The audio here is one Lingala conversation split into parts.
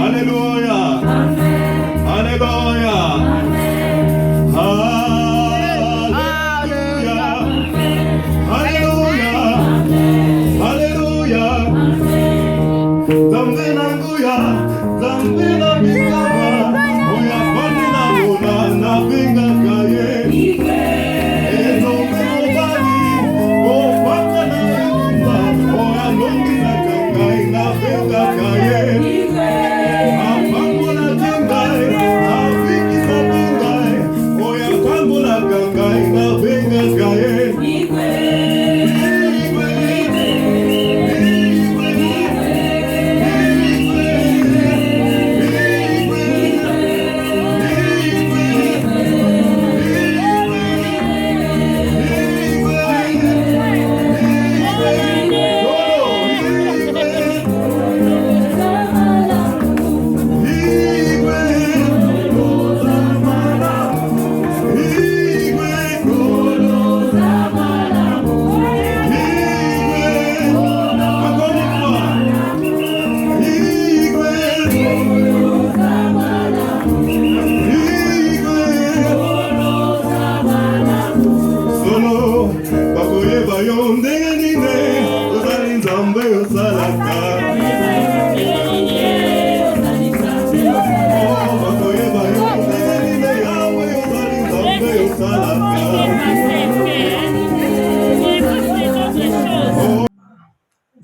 Alléluia. Alléluia. Alléluia. Alléluia. Zambe nanguya, zambe na bingama, oya fani na muna na binga kaye. Ezombe mobali, o faka na yumba, oya longi na kangai na binga kaye. Apango na tingai, afiki na bungai, oya pango na kangai na binga kaye.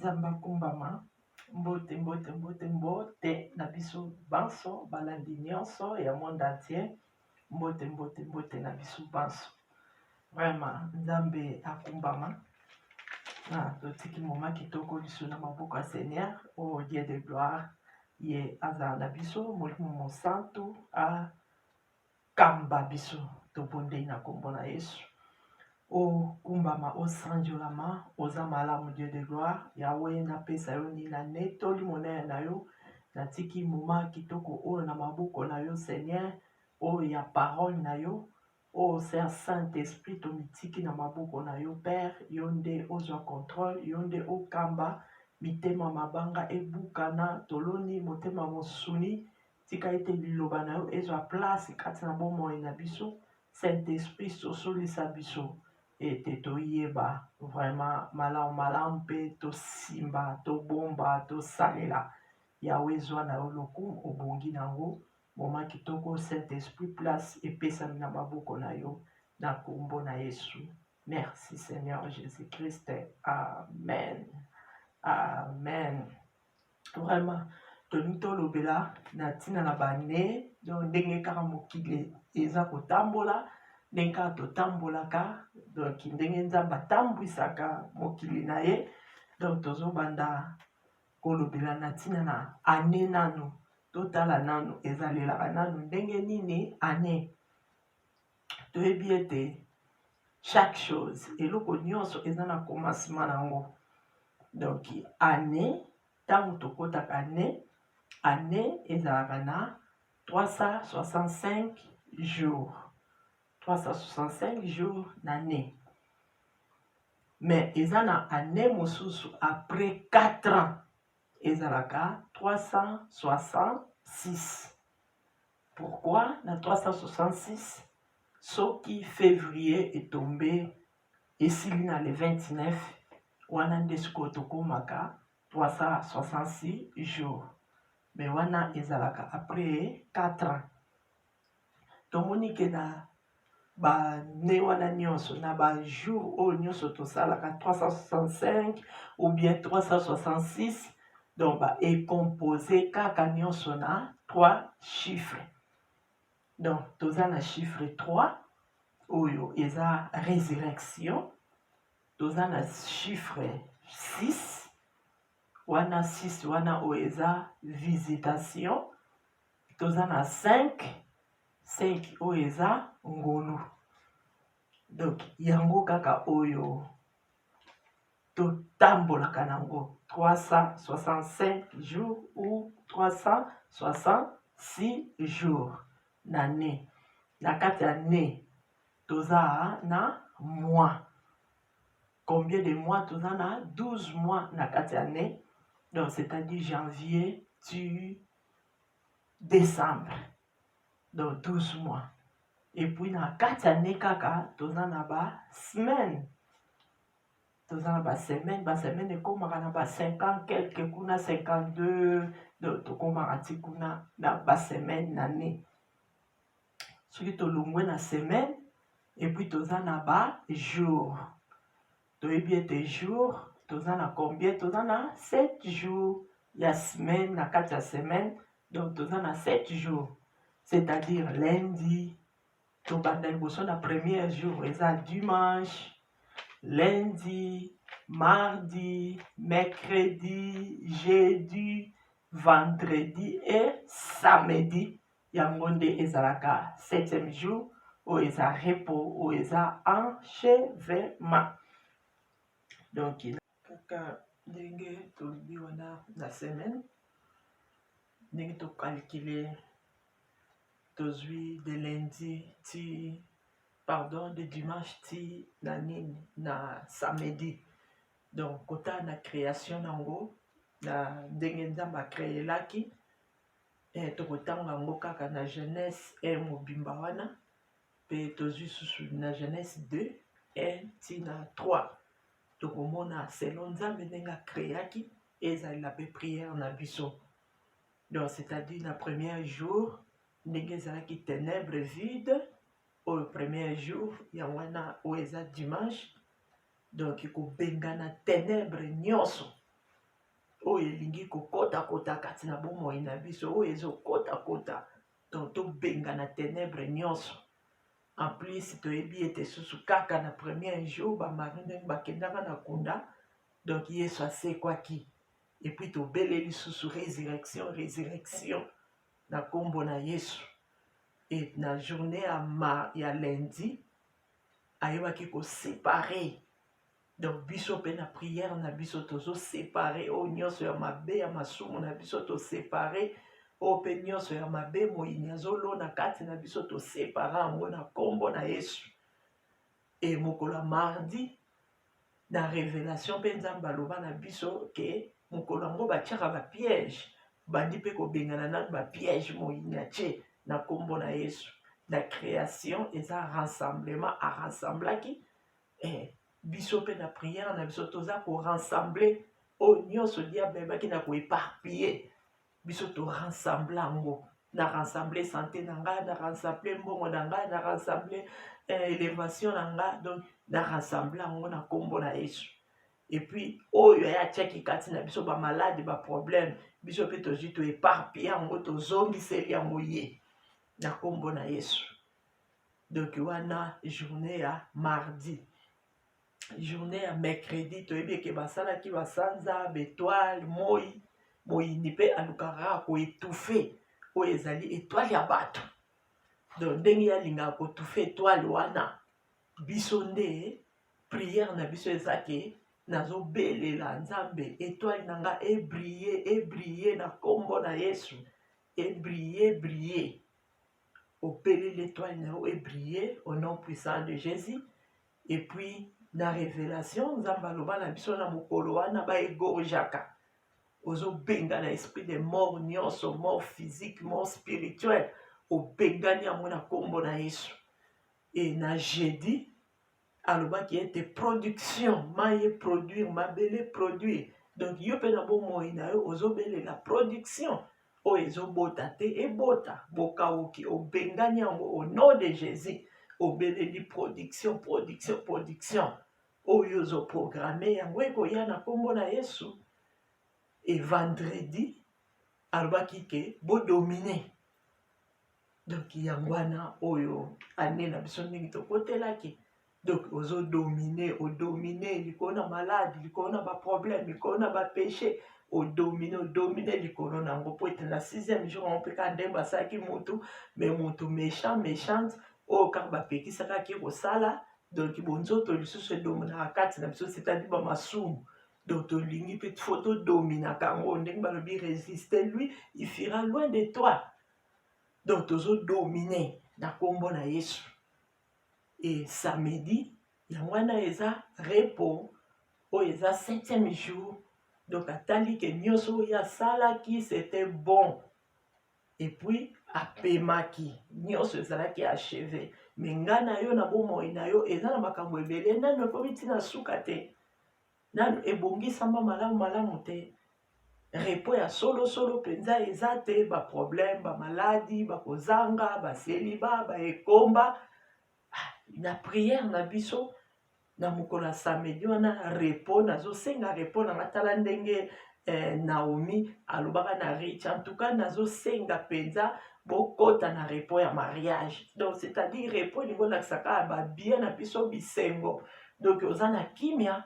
Zamba kumbama mbote na biso banso balandi nyonso ya monde entier mbote na biso banso vraiment nzambe akumbama na totiki moma kitoko liso na maboko ya Seigneur au Dieu de gloire ye azala na biso molimo mosantu akamba biso tobondei na kombo na Yesu. O kumbama osanjolama oza malamu Dieu de gloire Yahweh napesa yo nina netoli monene na yo natiki moma kitoko oyo na maboko na yo Seigneur oyo ya parole na yo o Saint-Esprit tomitiki na maboko na yo Père yo nde ozwa contrôle yo nde okamba mitema mabanga ebukana toloni motema mosuni tika ete liloba na yo ezwa place kati na bomoi na biso Saint-Esprit sosolisa biso ete toyeba vraiment malamu mpe tosimba tobomba tosalela Yahweh zwa na yo lokumu obongi nango moma kitoko Saint-Esprit place epesami na maboko na yo na kombo na Yesu. Merci Seigneur Jésus-Christ. Amen. Amen. Vraiment tolingi tolobela na ntina na bane donc ndenge kaka mokili eza kotambola ndenge kaka totambolaka donc ndenge nzambe atambwisaka mokili na ye donc tozobanda kolobela na ntina na ane nanu totala nanu ezalelaka nanu ndenge nini ane toyebi ete chaque chose eloko nyonso eza na commencement nango donc ane ntango tokotaka ane ezalaka na 365 jours 365 jours d'année. Mais ils ont une année après 4 ans. Ils ont 366. Pourquoi dans 366? Ce qui février est tombé ici le 29. Wana ndesko tokomaka 366 jours. Mais wana ezalaka après 4 ans. Tomoni ke na ba ne wana nyonso na ba jour oyo nyonso tosalaka 365 ou bien 366 donc ba est composé kaka nyonso na 3 chiffres. Donc toza na chiffre 3 oyo eza résurrection, toza na chiffre 6 wana 6 wana oyo eza visitation, toza na 5 oyo eza ngolu. Donc yango kaka oyo totambolaka nango 365 jours ou 366 jours n'année. Na kati ya ne toza na mois. Combien de mois toza na 12 mois na kati ya ne. Donc c'est-à-dire janvier, du décembre, donc 12 mois. Et puis na kati année kaka toza na ba semaine, toza na ba semaine ekomaka na ba 50 quelque kuna 52, donc tokomaka ti kuna na ba semaine na année. Soki tolongwe na semaine et puis toza na ba jour, toyebi ete jour toza na combien, toza na 7 jours ya semaine, na kati ya semaine, donc toza na 7 jours, c'est-à-dire lundi tobanda liboso na premier jour eza dimanche, lundi, mardi, mercredi, jeudi, vendredi et samedi. Yango nde ezalaka 7e jour oyo eza repos, oyo eza enchevêtrement. Donc kaka ndenge tolobi wana na semaine, ndenge tocalcule tozwi de lundi ti de dimanche ti na nini na samedi. Donc kota na création nango na ndenge nzambe akreelaki, tokotanga yango kaka na Genèse 1 mobimba wana, pe tozwi susu na Genèse 2 1 ti na 3, tokomona selon nzambe ndenge akreaki ezalela pe prière na biso. Donc c'est-à-dire na premier jour ndenge ezalaki ténèbre vide, au premier jour ya wana oyo eza dimanche, donc ekobengana ténèbre nyonso oyo elingi kokota kati na bomoi na biso, oyo ezokota, donc tobengana ténèbre nyonso. En plus toyebi ete susu kaka na premier jour bamari ndenge bakendaka na kunda, donc Yesu asekwaki, et puis tobeleli susu résurrection na kombo na Yesu. Et na journée ya lundi ayebaki koséparer, donc biso pe na prière na biso tozo séparer oyo nyonso ya mabe ya masumu na biso, toséparer oyo pe nyonso ya mabe moyini azolona kati na biso, tosépara yango na kombo na Yesu. Et mokolo ya mardi na révélation mpe nzambe aloba na biso ke mokolo yango batiaka bapiège, bandi mpe kobengana nanu bapiège moyini atie na kombo na Yesu. La création eza rassemblement arassemblaki, biso pe na prière na biso toza ko rassembler oyo nyonso diable ebaki na koéparpiller, biso to rassembler yango, na rassembler santé na nga, na rassembler mbongo na nga, na rassembler élévation na nga, donc na rassembler yango na kombo na Yesu. Et puis oyo ya tiaki kati na biso ba malade ba problème, biso pe tozwi to éparpiller yango, tozongiseli yango ye na kombo na Yesu. Donc wana journée ya mardi. Journée ya mercredi toyebi ke basalaki basanza betoile moyini mpe alukaka koétouffe oyo ezali étoile ya bato. Donc ndenge yalingaka kotouffe étoile wana, biso nde prière na biso eza ke nazobelela nzambe étoile na nga ebriller na kombo na Yesu, ebriller. Opérer l'étoile et briller au nom puissant de Jésus. Et puis, na révélation, nzamba loba na biso na mokolo wana ba egorjaka. Ozo benga na esprit de mort nyonso, mort physique, mort spirituelle. O bengani yango na kombo na Yesu. Et na jeudi, aloba ki ete production, maye produire, mabele produire. Donc, yo pe na bo moi na yo, ozo bele la production. Oyo ezobota te ebota, bokauki obengani yango au nom de Jésus, obeleli production oyo ozoprogramme yango ekoya na kombo na Yesu. Et vendredi alobaki ke bodomine, donc yango wana oyo ane na biso ndenge tokotelaki, donc ozodomine, odomine likolo na malade, likolo na baproblème, likolo na bapéché, odomine likolo nango po ete na 6e jour on peut ka ndemba saki mutu, mais mutu méchante oyo kaka bapekisaka ki kosala, donc bonzoto lisusu edominaka kati na biso, c'est-à-dire bamasumu, donc tolingi mpe fo todominaka yango ndenge balobi résister lui, il fera loin de toi. Donc tozodomine na kombo na Yesu. Et samedi yango wana eza repos oyo eza 7e jour donc atali ke nyonso oyo asalaki c'était bon et puis apemaki nyonso ezalaki achevé me ngai na yo na bomoi na yo eza na makambo ebele nano ekomi ntina suka te nano ebongisama malamu malamu te repos ya solosolo mpenza eza te baproblème bamaladi bakozanga baseliba baekomba na prière na biso na mokolo ya samedi wana repos nazosenga repos na matala ndenge Naomi alobaka na Rich en tout cas nazosenga mpenza bokota na repos ya mariage donc c'est-à-dire repos elingi olakisaka ba bien na biso bisengo donc oza na kimia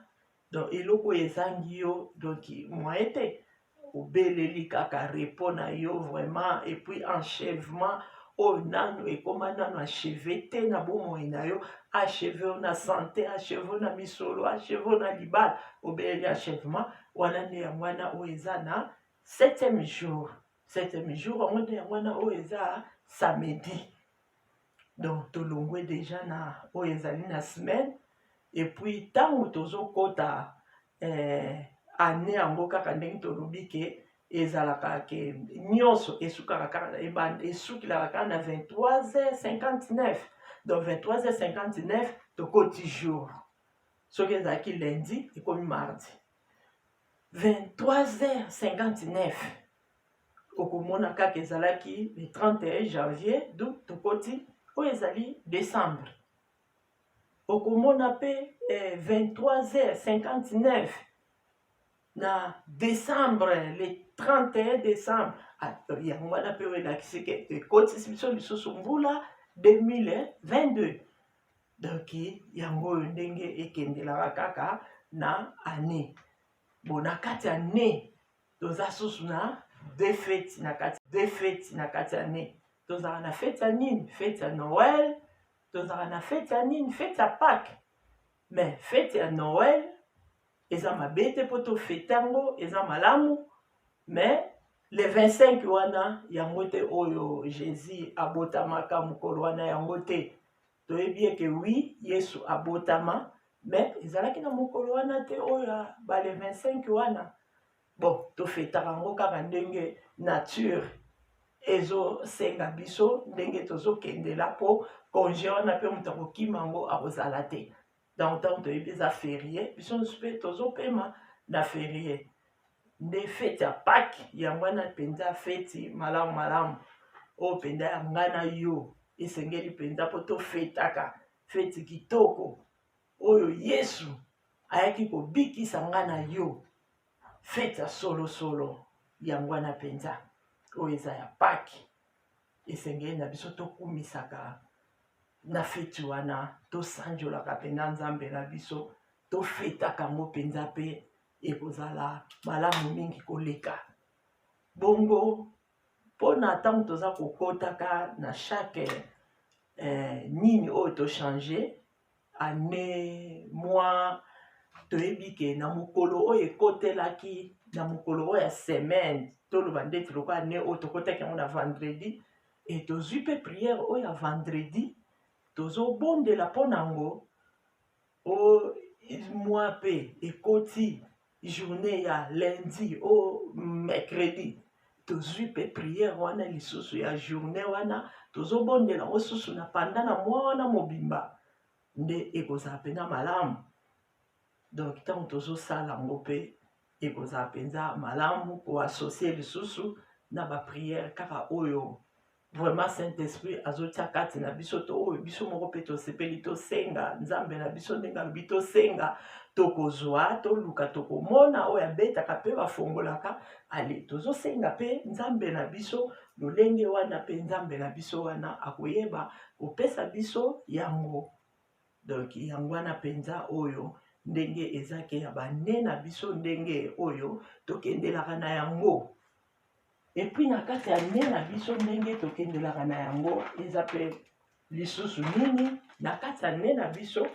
donc eloko ezangi yo donc moyen te obeleli kaka repos na yo vraiment et puis enchèvement oyo nano ekoma nano achevé te na bomoi na yo achevé na santé achevé na misolo achevé na libala obeleli achèvement wana nde yango wana oyo eza na 7e jour yango nde yango wana oyo eza samedi donc tolongwe déjà na oyo ezali na semaine et puis ntango tozokota année yango kaka ndenge tolobi ke ezalaka ke nyonso esukilaka kaka na 23h59 donc 23h59 tokoti jour soki ezalaki lundi ekomi mardi 23h59 okomona kaka ezalaki le 31 janvier donc tokoti oyo ezali décembre okomona mpe 23h59 na décembre le 31 décembre yango wana mpe oyo elakisi ke ekotisi biso lisusu mbula 2022 donc yango oyo ndenge ekendelaka kaka na année bon na kati ya année toza susu na deux fêtes na kati ya année tozalaka na fête ya nini fête ya Noël tozalaka na fête ya nini fête ya Pâques mais fête ya Noël eza mabe te mpo tofete yango eza malamu mais le 25 wana yango te oyo Jésus abotamaka mokolo wana yango te toyebi eke wi Yesu abotama mais ezalaki na mokolo wana te oyo ba le 25 wana bon tofetaka yango kaka ndenge nature ezosenga biso ndenge tozokendela mpo congé wana mpe moto akokima yango akozala te donc ntango toyebi eza ferie biso nyonso mpe tozopema na ferie nde fete ya Pâques yango wana mpenza feti malamu malamu oyo mpenza ya ngai na yo esengeli mpenza mpo tofetaka feti kitoko oyo Yesu ayaki kobikisa ngai na yo fete ya solosolo yango wana mpenza oyo eza ya Pâques esengeli na biso tokumisaka na feti wana tosanjolaka mpenza nzambe na biso tofetaka yango mpenza mpe ekozala malamu mingi koleka bongo mpona ntango toza kokotaka na chaque nini oyo tochange année mois toyebi ke na mokolo oyo ekotelaki na mokolo oyo ya semaine toloba ndeti lokola année oyo tokotaki yango na vendredi e tozwi mpe prière oyo ya vendredi tozobondela mpo nango mwa mpe ekoti journée ya lundi o mercredi tozwi mpe prière wana lisusu ya journée wana tozobondela yango susu na panda na mwa wana mobimba nde ekozala mpenza malamu donc ntango tozosala yango mpe ekozala mpenza malamu koasocie lisusu na baprière kaka oyo vraiment Saint-Esprit azotia kati na biso to oyo biso moko mpe tosepeli tosenga nzambe na biso ndenge alobi tosenga tokozwa toluka tokomona oyo abetaka mpe bafongolaka ale tozosenga mpe nzambe na biso lolenge wana mpe nzambe na biso wana akoyeba kopesa biso yango donc yango wana mpenza oyo ndenge ezake ya bane na biso ndenge oyo tokendelaka na yango et puis na kati ya nne na biso ndenge tokendelaka na yango eza mpe lisusu nini na kati ya nne na biso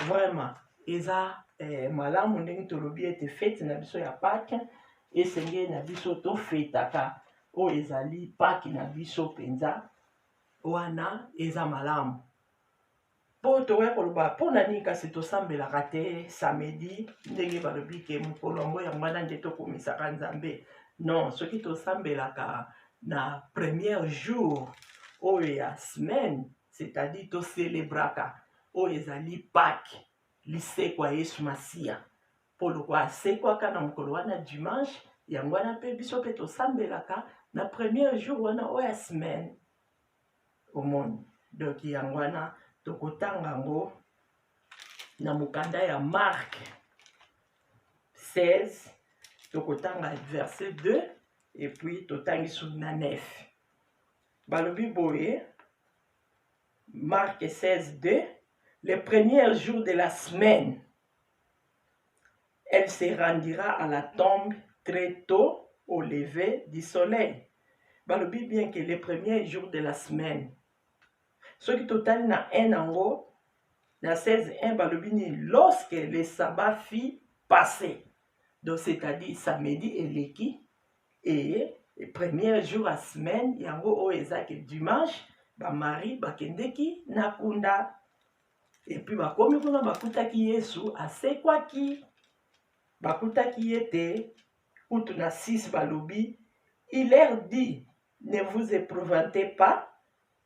vraiment eza malamu ndenge tolobi ete fete na biso ya Pâques esengeli na biso tofetaka oyo ezali Pâques na biso mpenza wana eza malamu po tokoya koloba mpo na nini kasi tosambelaka te samedi ndenge balobi ke mokolo yango yango wana nde tokomisaka nzambe. Non, soki tosambelaka na premier jour oyo ya semaine, c'est-à-dire toselebraka oyo ezali Pâques, lisekwa Yesu Masiya. Po lokwa asekwaka na mokolo wana dimanche, yango wana mpe biso mpe tosambelaka na premier jour wana oyo ya semaine. Omoni, donc yango wana tokotanga yango na mokanda ya Marc 16, tokotanga verset 2 et puis totangi sur na 9. Balobi boye, Marc 16, 2, le premier jour de la semaine, elle se rendira à la tombe très tôt au lever du soleil. Balobi bien que le premier jour de la semaine, ce qui total na 1 ango, na 16.1, balobi ni lorsque le sabbat fit passer. Donc c'est-à-dire samedi et leki, et le premier jour à semaine, yango o ezaki dimanche, ba mari bakendeki na kunda. Et puis bakomi kuna bakutaki Yesu asekwaki. Bakutaki yete, kutu na 6 balobi, il leur dit, ne vous épouvantez pas,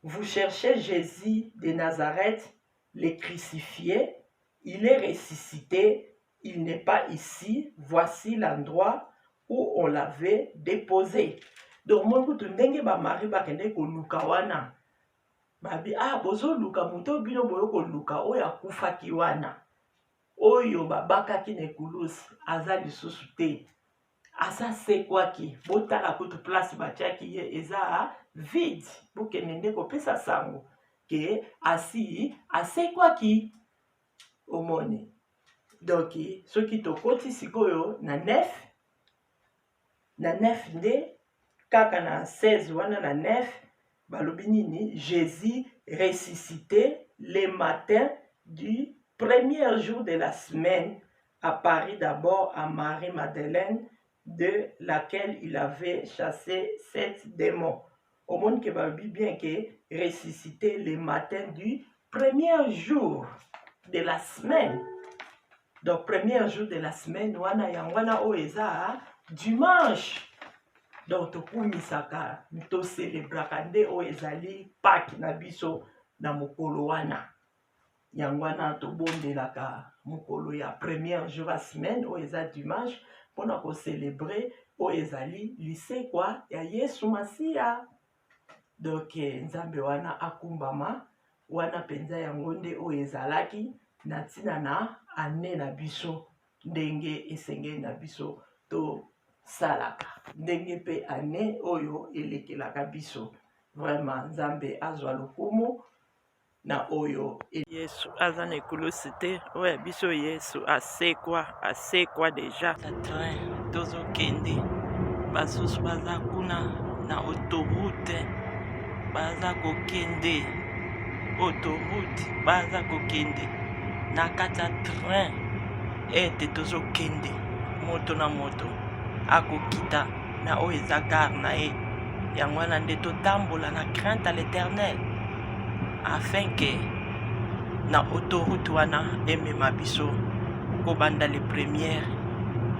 vous cherchez Jésus de Nazareth, le crucifié, il est ressuscité, il n'est pas ici, voici l'endroit où on l'avait déposé. Donc, mon kutu ndenge ba mari bakende ko luka wana. Babi, bozo luka muto bino boyo ko luka oya kufaki wana. Oyo babakaki na ekulusi aza lisusu te, aza sekwaki. Botala kutu place batiaki ye eza vide, bokende nde kopesa sango ke asi asekwaki. Omoni, donc soki tokoti sikoyo na 9 nde kaka na 16 wana na 9 balobi nini, Jésus ressuscité le matin du premier jour de la semaine, apparut d'abord à Marie-Madeleine, de laquelle il avait chassé 7 démons. Au monde que balobi bien que ressuscité le matin du premier jour de la semaine. Donc premier jour de la semaine wana yangwana o eza dimanche. Donc tokumisaka to célébraka nde o ezali Pâques na biso na mokolo wana. Yangwana tobondelaka mokolo ya premier jour ya semaine o eza dimanche mpona ko célébrer o ezali lisekwa ya Yesu Masiya. Donc nzambe wana akumbama wana penza yango nde o ezalaki na ntina na ane na biso ndenge esengeli na biso to salaka ndenge pe ane oyo elekelaka biso. Vraiment nzambe azwa lokumu na oyo Yesu aza na ekulusi te oyo biso Yesu asekwa deja. Train tozokende basusu baza kuna na autoroute baza kokende autoroute baza kokende na kati ya train ete tozokende moto na moto akokita na oyo eza gare na ye. Yango wana nde totambola na crainte à l'éternel afin que na autoroute wana emema biso kobanda le 1er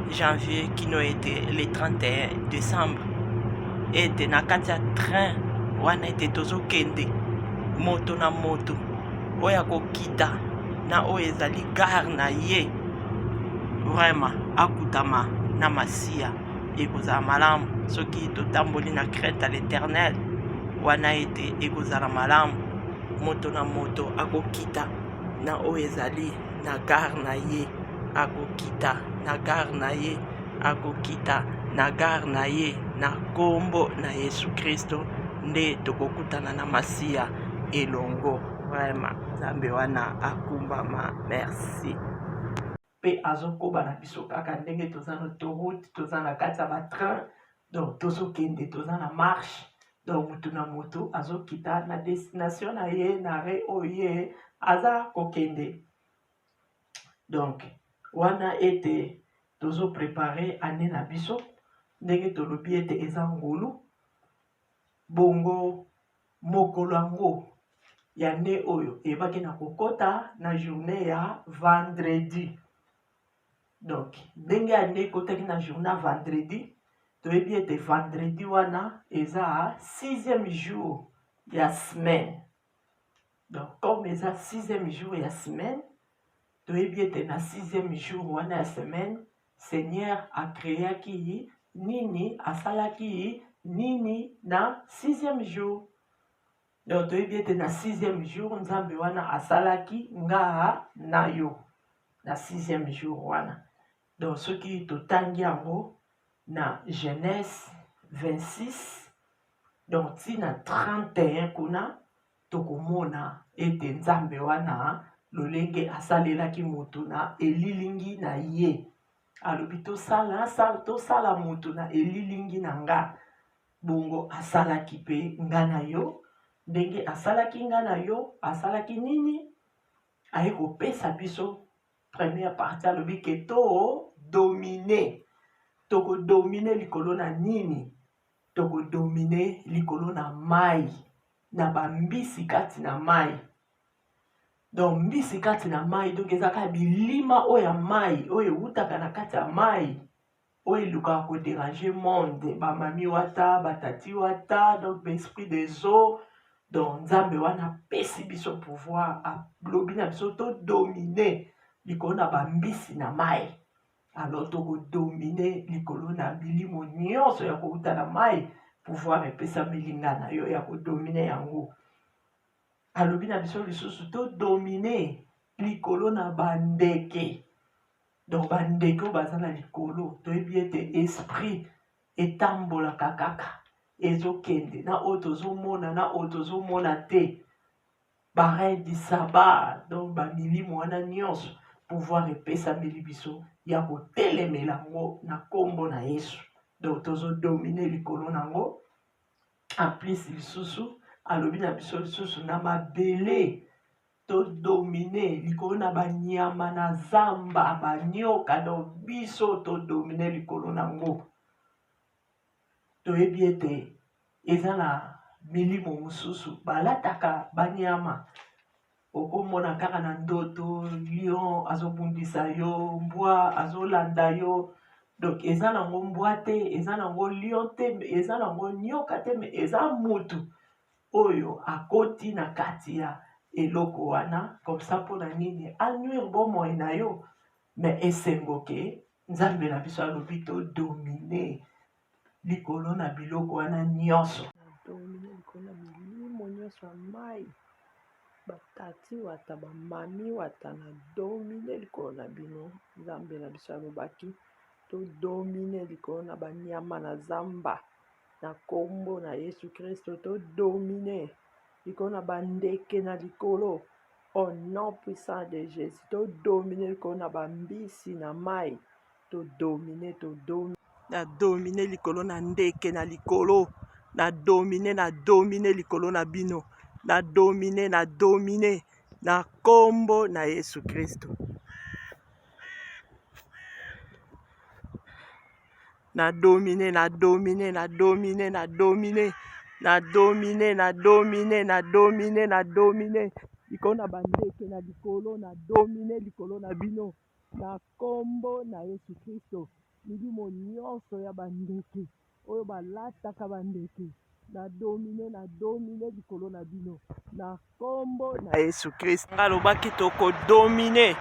janvier kino ete le 31 décembre ete na kati ya train wana ete tozokende moto na moto oyo akokita na oyo ezali gare na ye. Vraiment akutama na Masiya ekozala malamu soki totamboli na crainte à l'éternel wana ete ekozala malamu. Moto na moto akokita na oyo ezali na gare na ye, akokita na gare na ye, akokita na gare na ye na kombo na Yesu Kristo nde tokokutana na Masiya elongo. Vraiment nzambe wana akumbama. Merci. Pe azokoba na biso kaka ndenge toza na autoroute, toza na kati ya batrain, donc tozokende toza na marche. Donc mutu na mutu azokita na destination na ye na re oye aza kokende. Donc wana ete tozo préparer ane na biso ndenge tolobi ete eza ngolu bongo mokolo yango ya ne oyo ebaki na kokota na journée ya vendredi. Donc ndenge ya ne ekotaki na journée ya vendredi, toyebi ete vendredi wana eza 6e jour ya semaine. Donc comme eza 6e jour ya semaine, toyebi ete na 6e jour wana ya semaine, Seigneur akreaki nini, asalaki nini na 6e jour. Donc toyebi ete na 6e jour nzambe wana asalaki nga na yo na 6e jour wana. Donc soki totangi yango na Genèse 26, donc tina 31 kuna tokomona ete nzambe wana lolenge asalelaki mutu na elilingi na ye. Alobi tosala mutu na elilingi na nga, bongo asalaki pe nga na yo. Ndenge asalaki nga na yo, asalaki nini? Aye kopesa biso première partie, alobi ke to domine. Toko domine likolo na nini? Toko domine likolo na mai, na bambisi kati na mai. Donc mbisi kati na mai, donc ezaka bilima oya mai, oyo utaka na kati ya mai, oyo luka ko déranger monde, ba mami wata, batati wata, donc l'esprit des eaux. Donc nzambe wana pesi biso pouvoir, alobi na biso to domine likolo na bambisi na mai. Alors toko domine likolo na bilimo nyonso ya kouta na mai, pouvoir epesa milinga na yo ya ko domine yango. Alobi na biso lisusu to domine likolo na bandeke. Donc bandeke oyo baza na likolo, toyebi ete esprit etambolaka kaka, ezokende na oyo tozomona na oyo tozomona te. Barein di sabat, donc bamilimo wana nyonso, pouvoir epesameli biso ya kotelemela yango na kombo na Yesu. Donc tozodomine likolo nango. En plus lisusu alobi na biso lisusu na mabele, to domine likolo na banyama na zamba, banyoka, donc biso to domine likolo nango. Toyebi ete eza na milimo mosusu balataka banyama, okomona kaka na ndoto lion azobundisa yo, mbwa azolanda yo. Donc eza nango mbwa te, eza nango lion te, eza nango nyoka te, mais eza mutu oyo akoti na kati ya eloko wana, comme ça mpona nini anuire bomoi na yo. Mais esengoke nzambe na biso alobi to domine likolo na biloko wana nyonso. Domine likolo na milimo nyonso ya mai, batati wata, bamami wata, na domine likolo na bino. Nzambe na biso alobaki to domine likolo na banyama na zamba, na kombo na Yesu Kristo. To domine likolo na bandeke na likolo, au nom puissant de Jésus. To domine likolo na bambisi na mai, to domine na domine likolo na ndeke na likolo, na domine likolo na bino, na domine na kombo na Yesu Kristo. Na domine likolo na bandeke na likolo, na domine likolo na bino, na kombo na Yesu Kristo. Milimo nyonso ya bandeke oyo balataka bandeke, na domine likolo na bino, na kombo na Yesu Kristo. Alobaki toko domine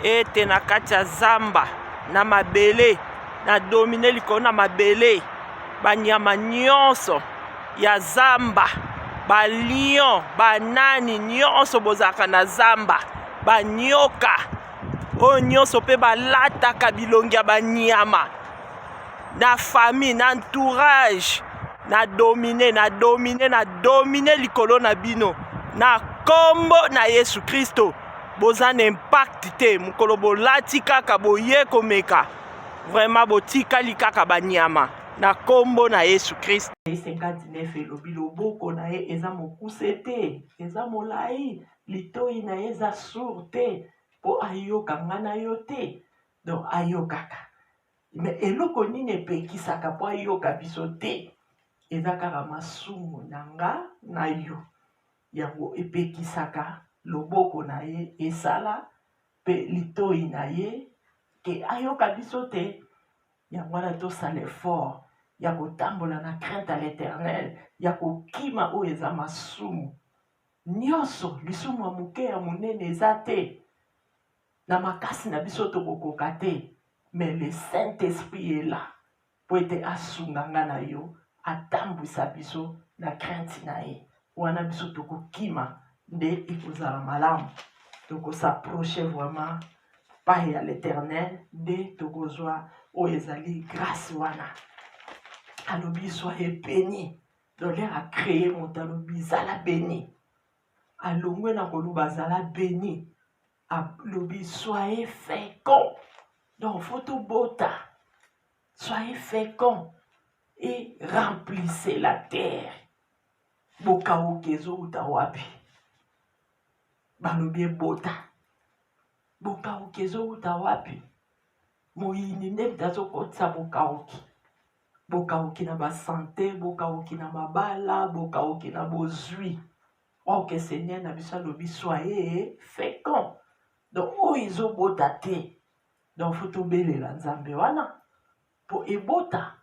ete na kati ya zamba na mabele, na domine likolo na mabele, banyama nyonso ya zamba, balion, banani nyonso bozalaka na zamba, banyoka oyo nyonso mpe balataka bilongi ya banyama, na famille, na entourage, na domine likolo na bino, na kombo na Yesu Kristo. Boza na impact te, mokolo bolati kaka boye komeka, vraiment botikali kaka banyama, na kombo na Yesu Kristo. 59 elobi loboko na ye eza mokuse te, eza molai, litoi na ye eza sourd te, po ayoka nga na yo te. Donc ayokaka, mais eloko nini epekisaka po ayoka biso te? Eza kaka masumu na nga na yo. yango epekisaka loboko na ye esala pe litoi na ye ke ayoka biso te. Yango wana tosala effort ya kotambola na crainte à l'Éternel, ya kokima oyo eza masumu nyonso, lisumu ya moke ya monene eza te, na makasi na biso tokokoka te, mais le Saint-Esprit est là po ete asunga nga na yo, atambwisa biso na crainte na ye. Wana biso tokokima nde ekozala malamu, tokosapproche vraiment par ya l'Éternel nde tokozwa oyo ezali grâce wana. Alobi soyez béni, donc l'air a créé moto alobi zala béni, alongwe na koloba zala béni, alobi soyez féconds, donc faut tout bota, soyez féconds et remplissez la terre. Bokaukezo utawapi balobi bota, bokaukezo utawapi moyini nde bitazokotisa bokauki, bokauki na basante, bokauki na mabala, bokauki na bozwi. Or que Seigneur na biso alobi soyez féconds, donc oyo ezobota te, donc faut tobelela nzambe wana po ebota.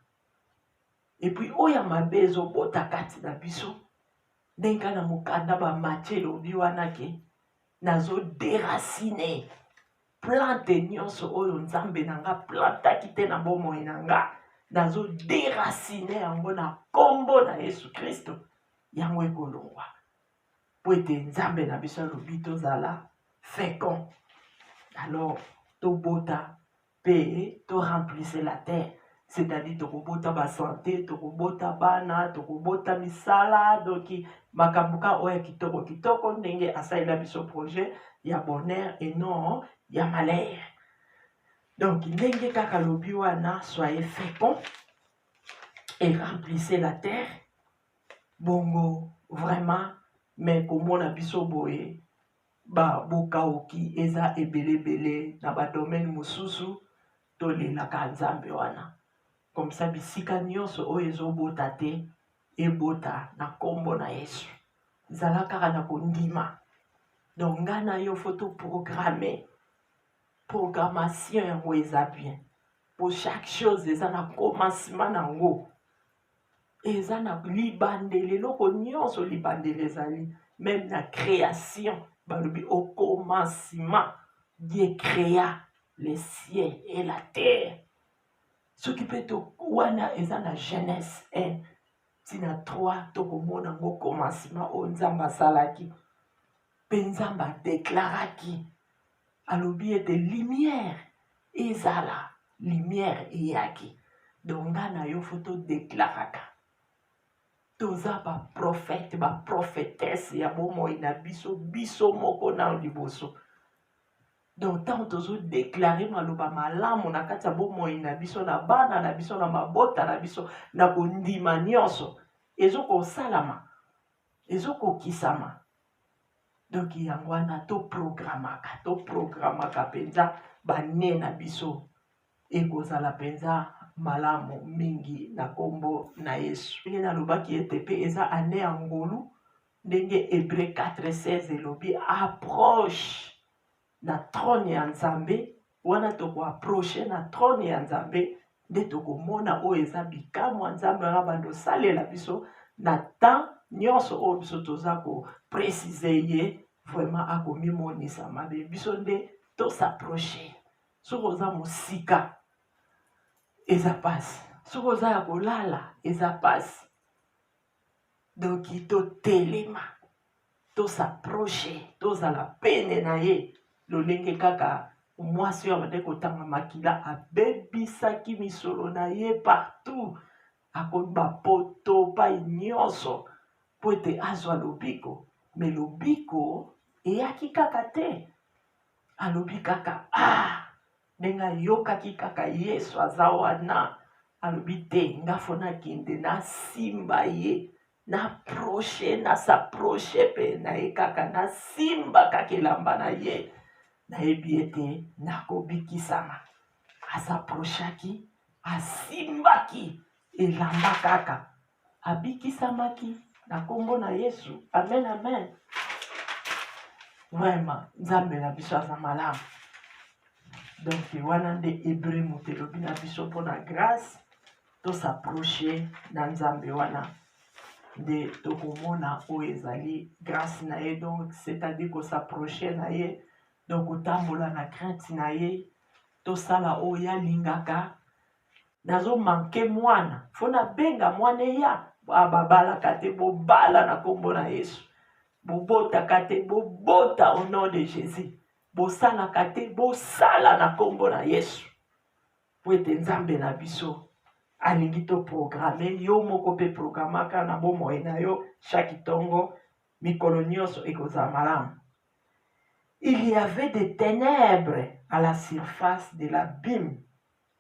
Et puis oyo mabe ezobota kati na biso ndenge na mokanda ba Matthieu lobi wana ke nazo déraciner plante nyonso oyo nzambe na nga plantaki te na bomoi na nga, nazo déraciner yango na kombo na Yesu Kristo, yango ekolongwa po ete nzambe na biso alobi tozala fécond. Alors tobota pe to remplissez la terre, c'est-à-dire tokobota ba santé, tokobota bana, tokobota misala, donc makambuka oya kitoko kitoko ndenge asalela biso projet ya bonheur et non ya malheur. Donc ndenge kaka lobi wana soyez féconds et remplissez la terre, bongo vraiment mais komona biso boye ba bokauki eza ebelebele na ba domaine mosusu tolelaka nzambe wana. Comme ça bisika nyonso oyo ezobota te ebota na kombo na Yesu, zala kaka na kondima. Donc nga na yo faut programmer, programmation yango eza bien, pour chaque chose eza na commencement nango, eza na libandeli eloko nyonso libandeli ezali, même na création balobi au commencement Dieu créa les cieux et la terre. Ce qui peut to wana eza na Genèse 1 tina 3 tokomona ngo commencement o nzamba salaki pe nzamba déclaraki alobi ete lumière ezala, lumière eyaki. Donc nga na yo foto déclaraka toza ba prophète ba prophétesse ya bomoi na biso biso moko na liboso. Donc tant tozo déclarer maloba malamu na kati ya bomoi na biso na bana na biso na mabota na biso na kondima nyonso ezokosalama ezokokisama. Donc yango wana toprogramaka penza bane na biso ekozala penza malamu mingi na kombo na Yesu. Ndenge nalobaki ete pe eza ane ya ngolu ndenge Hébreu 4:16 elobi approche na trône ya Nzambe, wana toko approche na trône ya Nzambe nde tokomona oyo eza bikamwa ya Nzambe wana bando salela biso na temps nyonso oyo biso toza ko préciser ye vraiment akomimonisa mabe biso nde tosapproche. Soki oza mosika eza pasi, soki oza ya kolala eza pasi, donc totelema tosapproche tozala pene na ye lolenge kaka mwasi oyo abandaki kotanga makila abebisaki misolo na ye partout, akoba poto pai nyonso po ete azwa lobiko. Mais lobiko eyaki kaka te, alobi kaka ndenge ayokaki kaka Yesu aza wana, alobi te nga fo nakende nasimba ye naproche nasaproche pe na ye kaka nasimba kaka elamba na ye, nayebi ete nakobikisama. Asaprochaki asimbaki elamba kaka abikisamaki na kombo na Yesu. Amen, amen. Vraiment, Nzambe na biso aza malamu. Donc, wana nde Hébreu moto elobi na biso mpona grâce, to s'approcher na Nzambe wana. Nde tokomona oyo ezali grâce na ye, donc c'est-à-dire ko s'approcher na ye, donc kotambola na crainte na ye, tosala oyo alingaka. Nazo manke mwana, fona benga mwana ya babalaka te, bobala na kombo na Yesu. Bobotaka te, bobota au nom de Jésus. Bosalaka te, bosala na kombo na Yesu. Po ete Nzambe na biso alingi to programme, yo moko pe programmaka na bomoi na yo chaque tongo mikolo nyonso ekozala malamu. Il y avait des ténèbres à la surface de l'abîme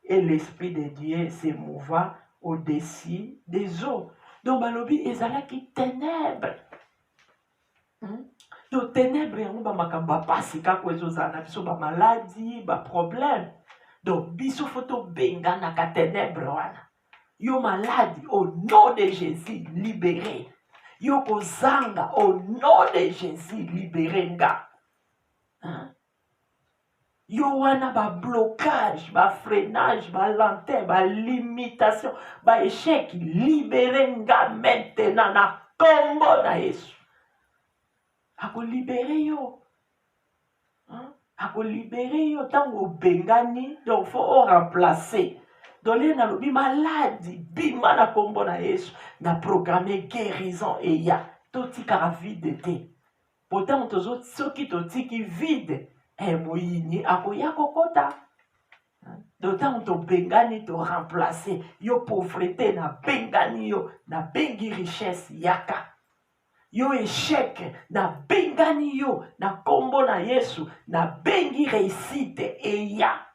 et l'Esprit de Dieu se mouva au-dessus des eaux. Donc, balobi ezalaki ténèbres. Donc, ténèbres, yango ba makamba pasi kako ezozala na biso ba maladie, ba problème. Donc, biso photo benga na ka ténèbres wana. Yo malade, au nom de Jésus, libéré. Yo kozanga, au nom de Jésus, libéré nga. Yo wana ba blocage, ba freinage, ba lenteur, ba limitation, ba échec, libéré nga maintenant na kombo na Yesu. Ako libéré yo. Ako libéré yo tango bengani, donc faut remplacer. Donc les nalobi maladie, bima na kombo na Yesu, na programme guérison et ya, toti kara vide te. Pourtant tozo soki toti ki vide. Moyini akoya kokota. D'autant to bengani to remplacer yo pauvreté na bengani yo na bengi richesse yaka. Yo échec na bengani yo na kombo na Yesu na bengi réussite et ya.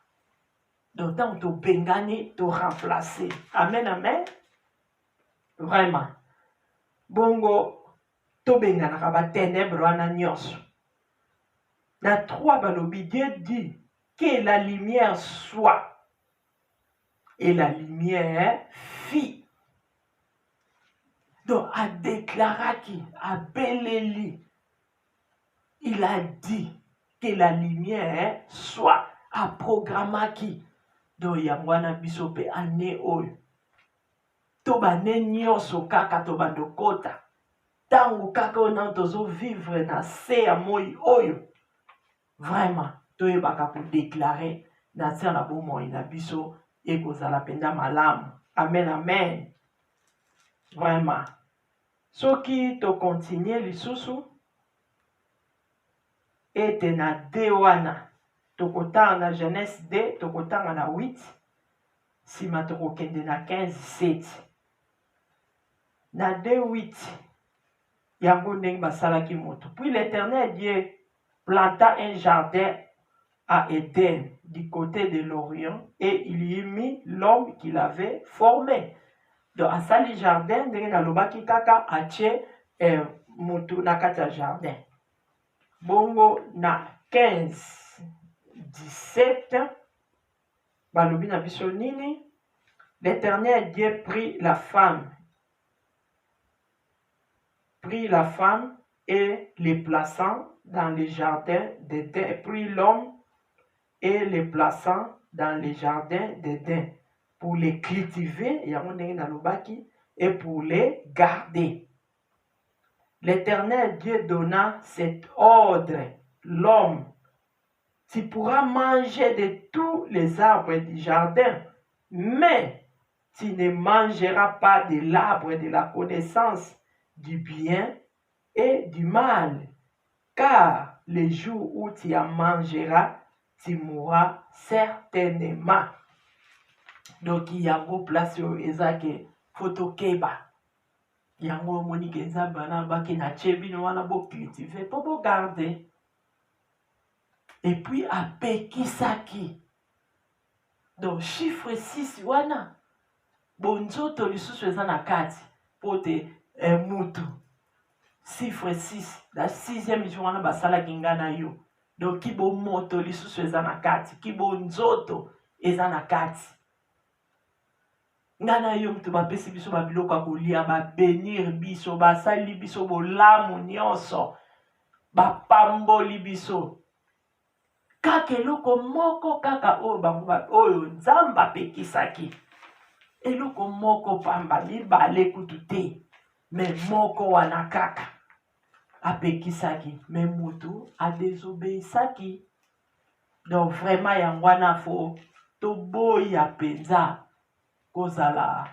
D'autant to bengani to remplacer. Amen, amen. Vraiment. Bongo to bengana ka ba ténèbres wana nyonso. La 3 balobi, Dieu dit que la lumière soit. Et la lumière fit. Donc, a déclaré qui, a Béléli, il a dit que la lumière soit. A programmé qui. Donc, il y a mwana bisope ane oyo. Toba ne nyonso kaka toba ndokota. Tango kaka onantozo vivre na se ya moi oyo. Vraiment, tu baka pour déclarer na tia na bomoi na biso e kozala penda malamu. Amen, amen. Vraiment. Soki to continue lisusu ete na de wana tokotanga na Genèse 2, tokotanga na 8, sima tokokende na 15-7. Na 2-8 yango ndenge basalaki moto. Puis l'Éternel Dieu planta un jardin à Éden du côté de l'Orient et il y mit l'homme qu'il avait formé. Donc, à sali jardin, ndenge na lobaki kaka atie mutu na kati jardin. Bongo na 15-17, balobi na biso nini, l'Éternel Dieu prit la femme et les plaçant dans les jardins d'Éden, puis l'homme et les plaçant dans les jardins d'Éden pour les cultiver, et pour les garder. L'Éternel Dieu donna cet ordre: l'homme, tu pourras manger de tous les arbres du jardin, mais tu ne mangeras pas de l'arbre de la connaissance du bien et du mal, car le jour où tu en mangeras, tu mourras certainement. Donc, il y a une place où il y a une photo keba. Il y a une monique qui a une chebi, on a cultiver pour garder. Et puis, à Pekisaki. Donc, chiffre 6, wana. Bonjoto, les sous-sois na kati. Pour te mutu. Chiffre 6. La 6e jour, on a basala kingana yo. Donc, kibo moto, les sous-sois na kati. Kibo nzoto, eza na kati. ngana yo mtu bapesi biso babiloko kolia babenir biso basali biso bolamu nyonso bapamboli biso kaka eloko moko kaka oyo bango oyo nzambe apekisaki eloko moko pamba mibale kutu te me moko wana kaka apekisaki me mutu adesobeyisaki. Donc vraiment yango wana fo toboya mpenza kozala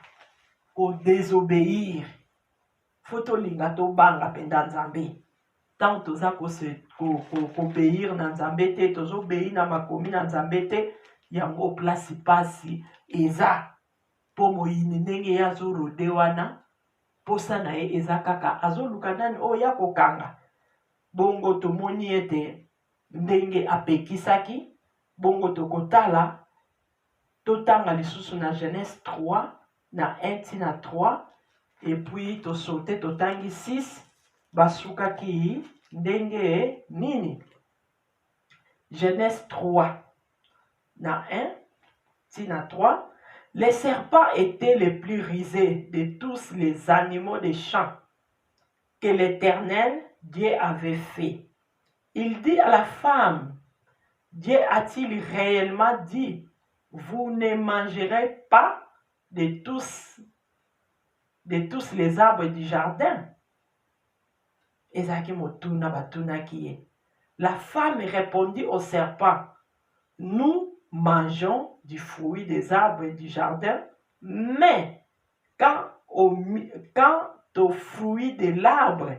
kodesobéir fo tolinga tobanga mpenza nzambe tant toza kobeir na nzambe te tozobeir na makomi na nzambe te yango place pasi eza mpo moyini ndenge ye azorode wana mposa na ye eza kaka azoluka nani oyo ya kokanga bongo tomoni ete ndenge apekisaki bongo tokotala totanga lisusu na Genèse 3 na 1 tina 3 et puis tosaute totangi 6 basukaki ndenge nini. Genèse 3 na 1 tina 3. Les serpents étaient les plus rusés de tous les animaux des champs que l'Éternel Dieu avait fait. Il dit à la femme, Dieu a-t-il réellement dit, vous ne mangerez pas de tous les arbres du jardin? La femme répondit au serpent, nous mangeons du fruit des arbres du jardin, mais quant au fruit de l'arbre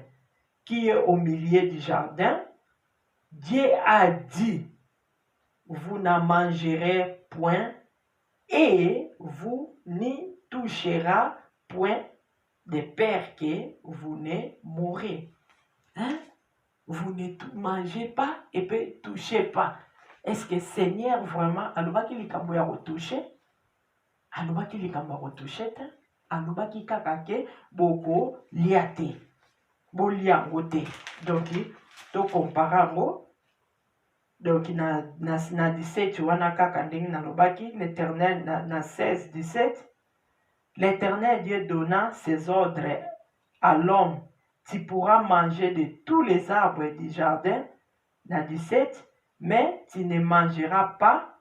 qui est au milieu du jardin, Dieu a dit, vous n'en mangerez point et vous n'y toucherez point de peur que vous ne mourrez. Hein? Vous ne mangez pas et puis touchez pas. Est-ce que Seigneur vraiment alobaki likambo ya retoucher? Alobaki likambo ya retoucher te? Alobaki kaka ke boko liate. Bo liango te. Donc to comparango. Donc na 17 wana kaka ndenge nalobaki l'Éternel na 16 17. L'Éternel Dieu donna ses ordres à l'homme. Tu pourras manger de tous les arbres du jardin. Na 17. Mais tu ne mangeras pas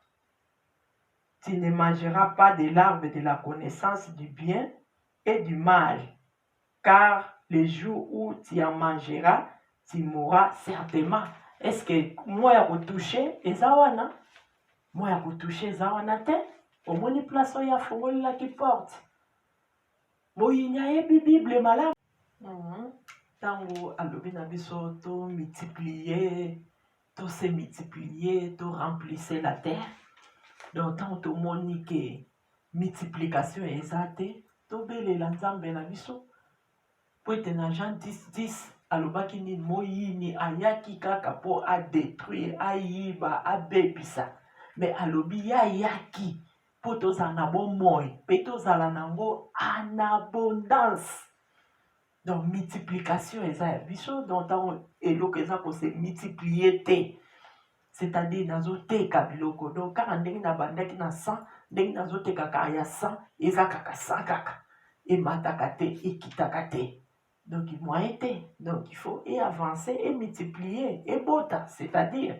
de l'arbre de la connaissance du bien et du mal, car le jour où tu en mangeras, tu mourras certainement. Est-ce que moi ya retoucher ezawana? Moi ya retoucher ezawana te? Au moins place ya fongoli la qui porte. Moyinya yebi Bible malamu. Tango alobi na biso to multiplier. Tout se multiplier, tout remplissait la terre. Donc, tant que monique multiplication exacte, tout belle l'ensemble na biso. Pour être dans Jean 10, alobaki ni moyi ni ayaki kaka po a détruire, ayiba, a bebisa. Mais alobi ya yaki, po tozana bon moy, pe tozala nango en abondance. Donc, multiplication exacte. Biso, donc, tant elo que ça pour se multiplier te. C'est-à-dire, nazo te kabiloko. Donc, quand on est na bandaki na 100, ndenge nazo te kaka ya 100, eza kaka 100 kaka. Et matakate, et kitakate. Donc, il moyen te. Donc, il faut et avancer, et multiplier, et bota. C'est-à-dire,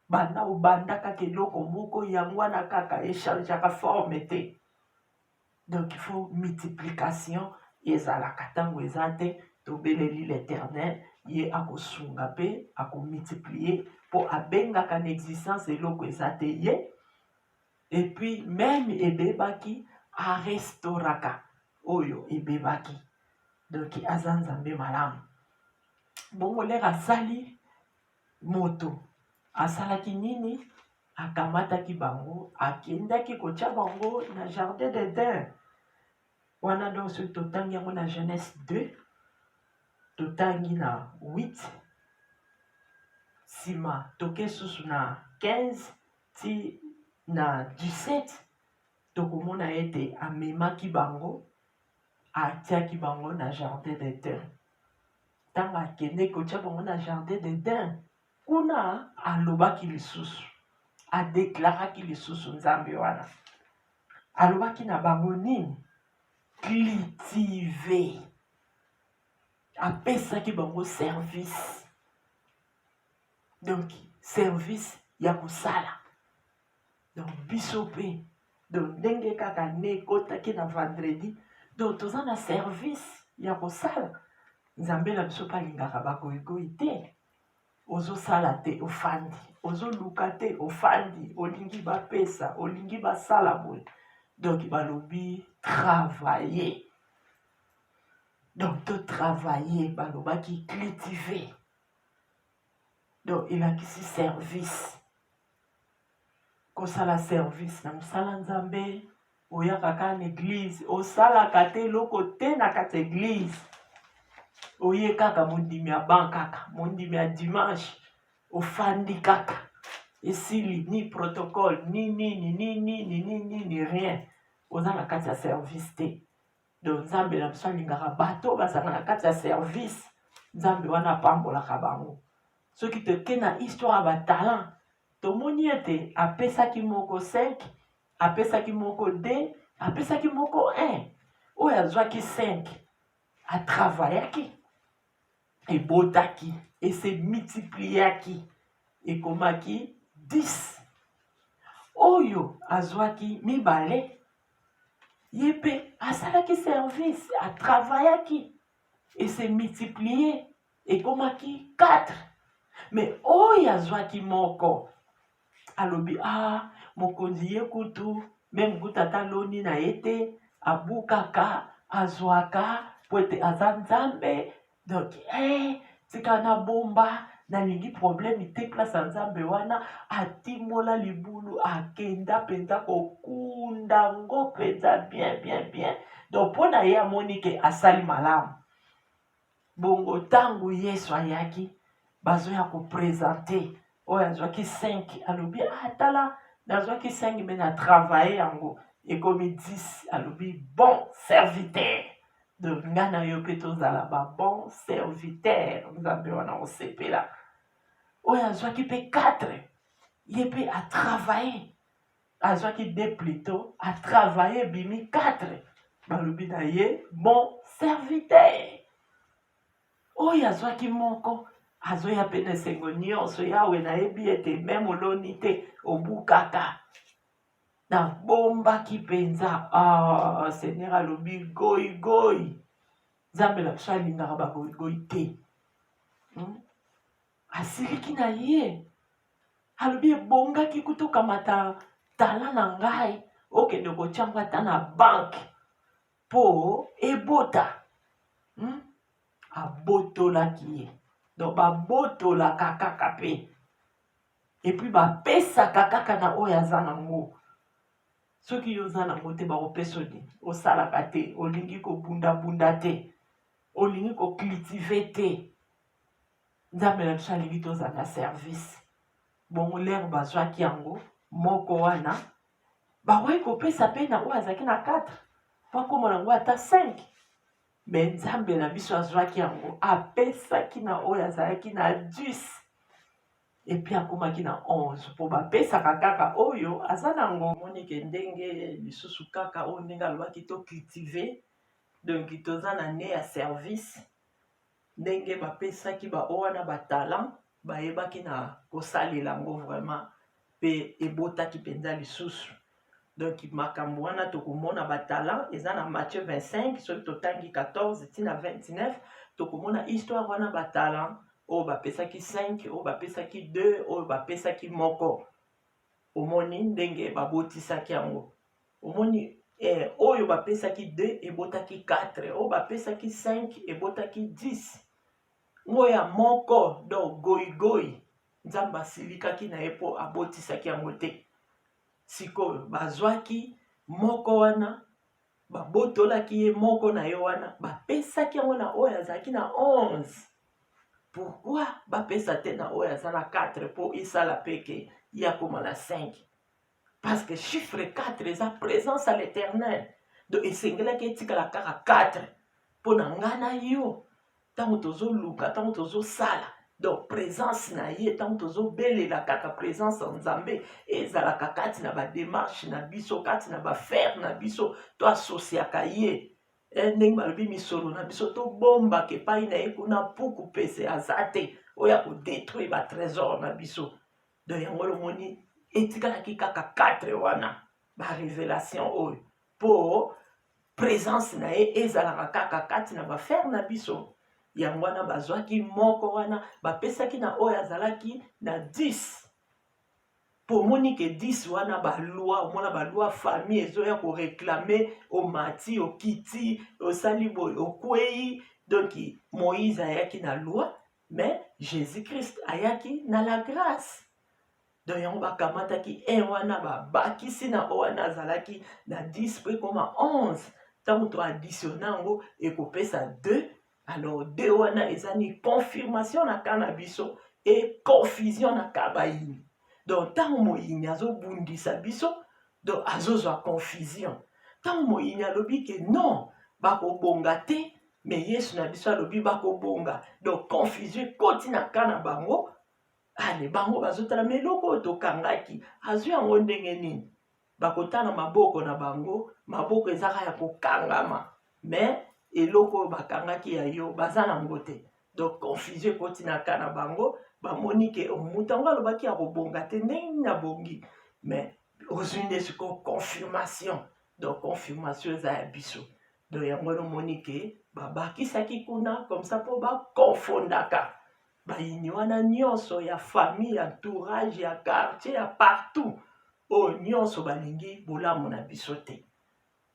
banda ou banda kake loko moko yangwana kaka, et change kaka forme te. Donc, il faut multiplication. Ezalaka tango ezate tobeleli l'Éternel ye akosunga pe akomultiplier po abengaka na existence eloko ezate ye et puis même ebebaki arestoraka oyo ebebaki donc aza nzambe malamu bongo lere asali moto asalaki nini akamataki bango akendaki kotia bango na jardin d'Éden. Wana donc ce totangi yango na Genèse 2 totangi na 8 sima toke susu na 15 ti na 17 tokomona ete amemaki bango atiaki bango na jardin d'Éden. Ntango akende kotia bango na jardin d'Éden kuna alobaki lisusu adeklaraki lisusu nzambe wana alobaki na bango nini? Cultiver. Apesaki bango service. Donc service ya kosala. Donc biso pe donc ndenge kaka ne ekotaki na vendredi, donc toza na service ya kosala. Nzambe na biso palingaka bagoyigoyi te. Ozosala te ofandi, ozoluka te ofandi, olingi bapesa, olingi basala boye. Donc balobi travailler. Donc to travailler balobaki cultiver. Donc elakisi service. Kosala service na mosala nzambe, oyaka kaka na église, osalaka te eloko te na kati ya église. Oye kaka mondimi ya ban kaka, mondimi ya dimanche, ofandi kaka. Esili ni protocole, ni rien. Oza na kati ya service te. Donc nzambe na biso alingaka bato bazanga na kati ya service. Nzambe wana apambolaka bango. Soki toke na histoire ya batalent, tomoni ete apesaki moko 5, apesaki moko 2, apesaki moko 1. Oyo azwaki 5, atravaillaki, ebotaki, ese multipliaki, ekomaki 10. Oyo azwaki mibale, yepe asalaki service, atravaillaki, ese multiplié, ekomaki 4. Mais oyo azwaki moko, alobi mokonzi ye kutu, même kutu ata loni na ete, abukaka, azwaka, po ete aza nzambe. Donc tika na bomba, nalingi problème te place ya nzambe wana, atimola libulu, akenda penza kokunda ngo penza bien. Donc pona ye amoni ke asali malamu. Bongo tangu Yesu ayaki, bazoya koprésenter. Oyo azwaki 5, alobi tala, nazwaki 5 mais na travailler yango, ekomi 10, alobi bon serviteur. Donc nga na yo pe tozala ba bon serviteur, nzambe wana osepela. Oyo azwaki pe 4, ye pe a travailler. Azwaki 2 plutôt, a travailler bimi 4. Balobi na ye bon serviteur. Oyo azwaki moko, azoya pe na esengo nyonso yawe nayebi ete meme oloni te obukaka. Na bombaki penza, Seigneur alobi goyi. Nzambe na biso alingaka bagoyigoyi te. Asiliki na ye. Alobi ebongaki kutokamata tala na ngai, okende kotianga ata na banke po ebota. Abotolaki ye. Donc babotolaka kaka pe. Et puis bapesaka kaka na oyo aza nango. Soki yo oza nango te bakopesa nini, osalaka te, olingi kobunda te, olingi kocultive te. Nzambe na biso alingi tozala service. Bongo lere bazwaki yango moko wana, bakoki kopesa pe na oyo azalaki na 4, po akoma nango ata 5. Mais nzambe na biso azwaki yango, apesaki na oyo azalaki na 10. Et puis akomaki na 11. Po bapesaka kaka oyo aza nango. Monike ndenge lisusu kaka oyo ndenge alobaki to cultiver. Donc toza na ne ya service. Ndenge bapesaki ba oyo wana batalent, bayebaki na kosalela yango vraiment. Pe ebotaki penza lisusu. Donc makambo wana tokomona batalent eza na Matthieu 25, soki totangi 14 tina 29, tokomona histoire wana batalent. Oyo bapesaki 5, oyo bapesaki 2, oyo bapesaki moko. Omoni ndenge babotisaki yango. Omoni oyo bapesaki 2 ebotaki 4, oyo bapesaki 5 ebotaki 10. Ngoya moko donc goyi. Nzambe asilikaki na ye po abotisaki yango te. Sikoyo bazwaki moko wana, babotolaki ye moko na yo wana, bapesaki yango na oyo azalaki na 11. Pourquoi bapesa te na oyo aza na 4 po isala peke yakoma na 5? Parce que chiffre 4 eza présence à l'éternel. Donc esengelaki etikala kaka 4 po na nga na yo. Tango tozoluka, tango tozosala, donc présence na ye tant tozobelela kaka présence en nzambe ezalaka kati na badémarche na biso kati na bafaire na biso toasosiaka ye ndenge balobi misolo na biso tobombaka epai na ye kuna puku pese aza te oyo akodétruire batrésor na biso donc yango lomoni etikalaki kaka 4 wana barévélation oyo mpo présence na ye ezalaka kaka kati na bafaire na biso yango wana bazwaki moko wana bapesaki na oyo azalaki na 10 mpo omoni ke 10 wana balwa omona balwa famille ezoya koreklame omati okiti osali boye okwei donc moïse ayaki na loi mais jésus christ ayaki na la grâce donc yango bakamataki wana babakisi na oyo wana azalaki na 10 mpo ekoma 11 ntango toadditionna yango ekopesa 2 alors 2 wana eza ni confirmation na ka na biso e confusion na ka bayini donc ntango moyini azobundisa biso donc azozwa confusion ntango moyini alobi ke non bakobonga te mais yesu na biso alobi bakobonga donc confusion ekoti na ka na bango ale bango bazotala me eloko oyo tokangaki azwi yango ndenge nini bakotana maboko na bango maboko ezaka ya kokangama mais eloko oyo bakangaki ya yo baza nango te donc confusion ekoti na ka na bango bamoni ke moto yango alobaki ya kobonga te ndenge na bongi mais ozwi nde sikoyo confirmation donc confirmation eza ya biso donc yango nomoni ke babakisaki kuna comme ça mpo bakonfondaka bayini wana nyonso ya famille ya entourage ya quartier ya partout oyo nyonso balingi bolamu na biso te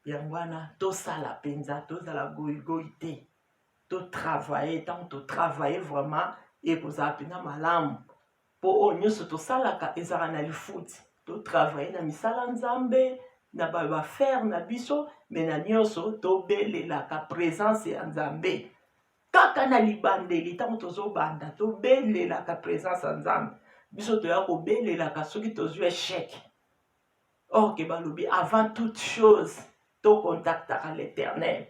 yango wana tosala mpenza tozala goyigoyi te totravaille ntango totravaille vraiment ekozala mpenza malamu mpo oyo nyonso tosalaka ezalaka na lifuti totravaille na misala nzambe na bafaire na biso me na nyonso tobelelaka présence ya nzambe kaka na libandeli ntango tozobanda tobelelaka présence ya nzambe biso toya kobelelaka soki tozwi échec or ke balobi avant toute chose tokontaktaka l'éternel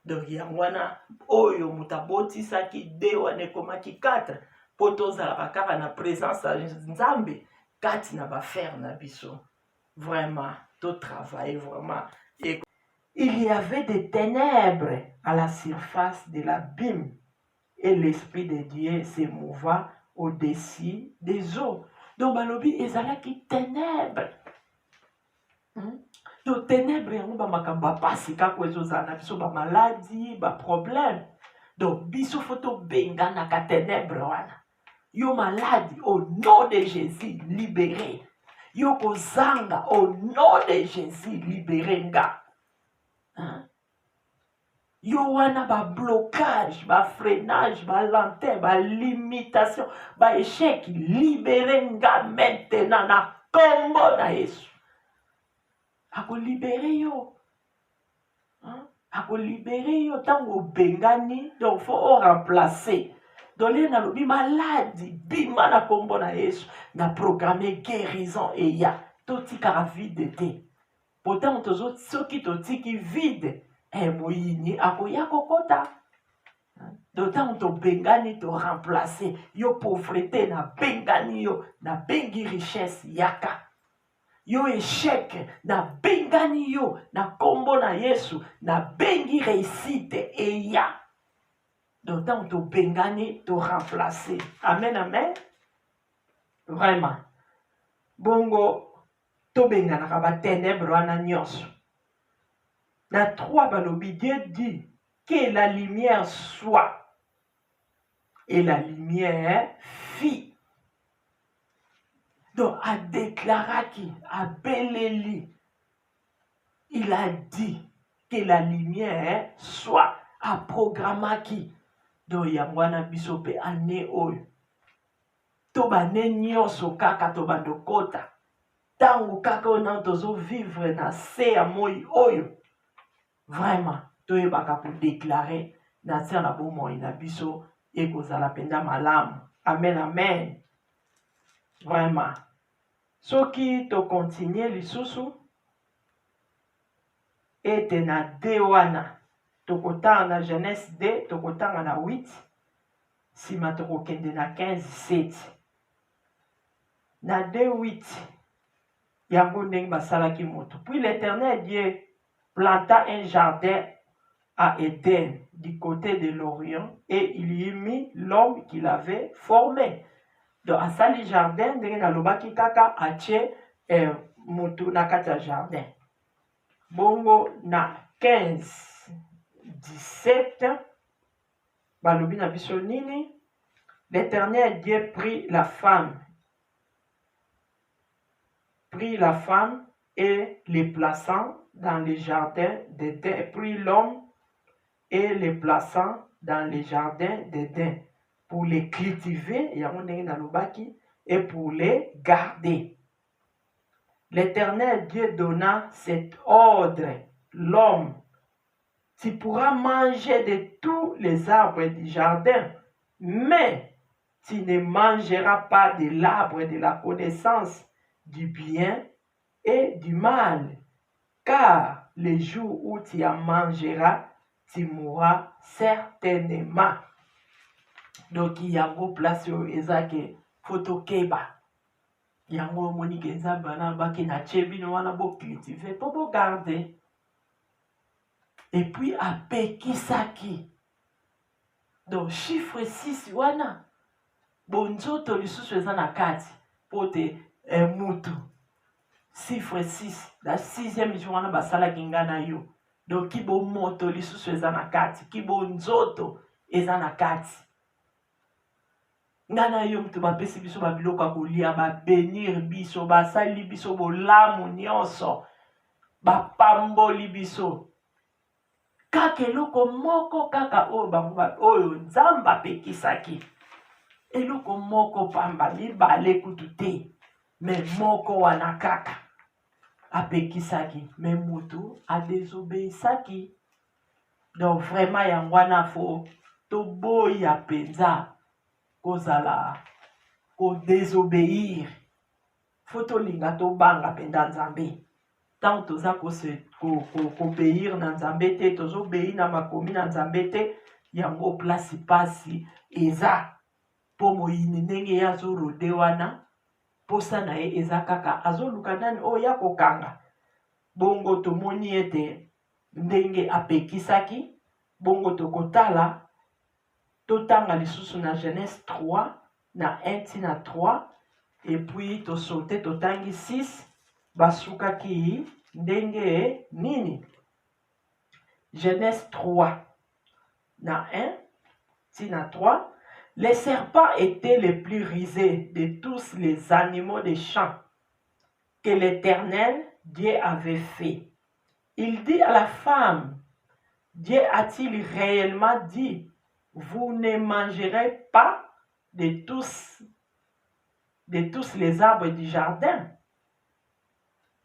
donc yango wana oyo moto abotisaki 2 wana ekomaki 4 mpo tozalaka kaka na présence ya nzambe kati na bafaire na biso vraiment totravaille vraiment. Il y avait des ténèbres à la surface de l'abîme et l'Esprit de Dieu se mouva au-dessus des eaux. Donc, balobi ezalaki ténèbres. Donc, ténèbres, yango ba makambo pasi kako ezozala biso ba maladie, ba problème. Donc, biso photo bengana ka ténèbres wana. Yo malade, au nom de Jésus, libéré. Yo kozanga, au nom de Jésus, libéré nga. Yo wana ba blocage, ba freinage, ba lenteur, ba limitation, ba échec, libéré nga maintenant na kombo na Yesu. Ako libéré yo. Ako libéré yo tango bengani, donc faut remplacer. Donc les nalobi maladie, bima na kombo na Yesu, na programmer guérison et ya totika vide te. Pourtant tozo soki totiki vide. Moyini akoya kokota d'autant to bengani to remplacer yo pauvreté na bengani yo na bengi richesse yaka yo échec na bengani yo na kombo na Yesu na bengi réussite eya d'autant to bengani to remplacer amen amen vraiment bongo to bengana ka ba ténèbres wana nyonso. La 3 balobi, Dieu dit que la lumière soit. Et la lumière fit. Donc, a déclaré à Beleli, il a dit que la lumière soit. A programmé qui. Donc, yamwana bisope ane oyo. Toba ne nyonso kaka toba ndokota. Tango kaka ona tozo vivre na se ya moi oyo. Vraiment, toyebaka pour déclarer na tia na bomoi na biso ekozala penda malamu. Amen, amen. Vraiment. Soki to continue lisusu ete na 2 wana tokotanga na Genèse 2 tokotanga na 8 nsima tokokende na 15:7 na 2:8 yango ndenge basalaki moto. Puis l'Éternel Dieu planta un jardin à Éden du côté de l'Orient et il y mit l'homme qu'il avait formé. Donc asali jardin ndenge nalobaki kaka atie moto na kati ya jardin. Bongo na 15:17 balobi na biso nini? L'Éternel Dieu prit la femme et les plaçant dans les jardins d'Éden, prit l'homme et les plaçant dans les jardins d'Éden pour les cultiver et pour les garder. L'Éternel Dieu donna cet ordre: l'homme, tu pourras manger de tous les arbres du jardin, mais tu ne mangeras pas de l'arbre de la connaissance du bien et du mal, car le jour où tu en mangeras, tu mourras certainement. Donc il y a une place où ezake photo keba. Yango moni kenza bana baki na chebi no wana bo cultiver pour bo garder. Et puis apekisaki. Donc chiffre 6 wana bonzoto lisusu eza na kati pote mutu. Chiffre 6 la 6e jour wana basala kingana yo. Donc kibo moto lisusu eza na kati, kibo nzoto eza na kati. Ngana yo mtu bapesi biso babiloko ya kolia, babenir biso, basali biso bolamu nyonso, bapamboli biso. Kaka eloko moko kaka oyo Nzambe apekisaki. Eloko moko pamba mibale kutu te, me moko wana kaka apekisaki, me mutu adesobéisaki. Donc vraiment yango wana fo toboya penza kozala ko désobéir. Faut tolinga tobanga penda Nzambe. Tant toza obéir na Nzambe te, tozobéir na makomi na Nzambe te, yango place pasi eza po moyini ndenge yazorode wana posa na ye eza kaka azoluka nani oya kokanga. Bongo tomoni ete ndenge apekisaki. Bongo tokotala totanga lisusu na Genèse 3 na 1 na 3 et puis tosaute totangi 6 basukaki ndenge nini. Genèse 3 na 1 na 3. Les serpents étaient les plus rusés de tous les animaux des champs que l'Éternel Dieu avait fait. Il dit à la femme: Dieu a-t-il réellement dit: vous ne mangerez pas de tous les arbres du jardin?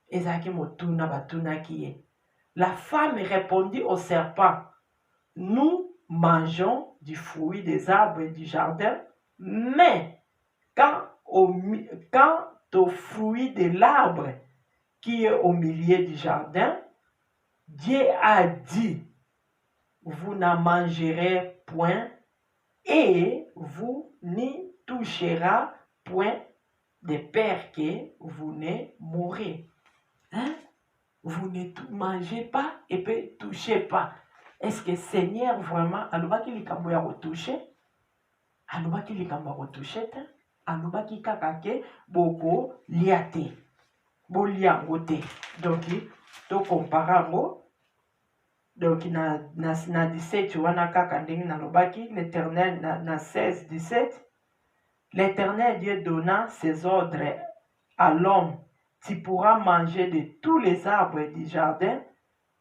Ezaki motuna batuna kiye. La femme répondit au serpent: nous mangeons du fruit des arbres du jardin, mais quant au fruit de l'arbre qui est au milieu du jardin, Dieu a dit: vous n'en mangerez point et vous n'y toucherez point de peur que vous ne mourrez. Hein? Vous ne mangez pas et puis touchez pas. Est-ce que Seigneur vraiment alobaki likambo ya retoucher? Alobaki likambo ya retoucher te? Alobaki kaka ke boko liate. Bo liango te. Donc to comparango. Donc na 17 wana kaka ndenge nalobaki l'Éternel na 16 17. L'Éternel Dieu donna ses ordres à l'homme: tu pourras manger de tous les arbres du jardin.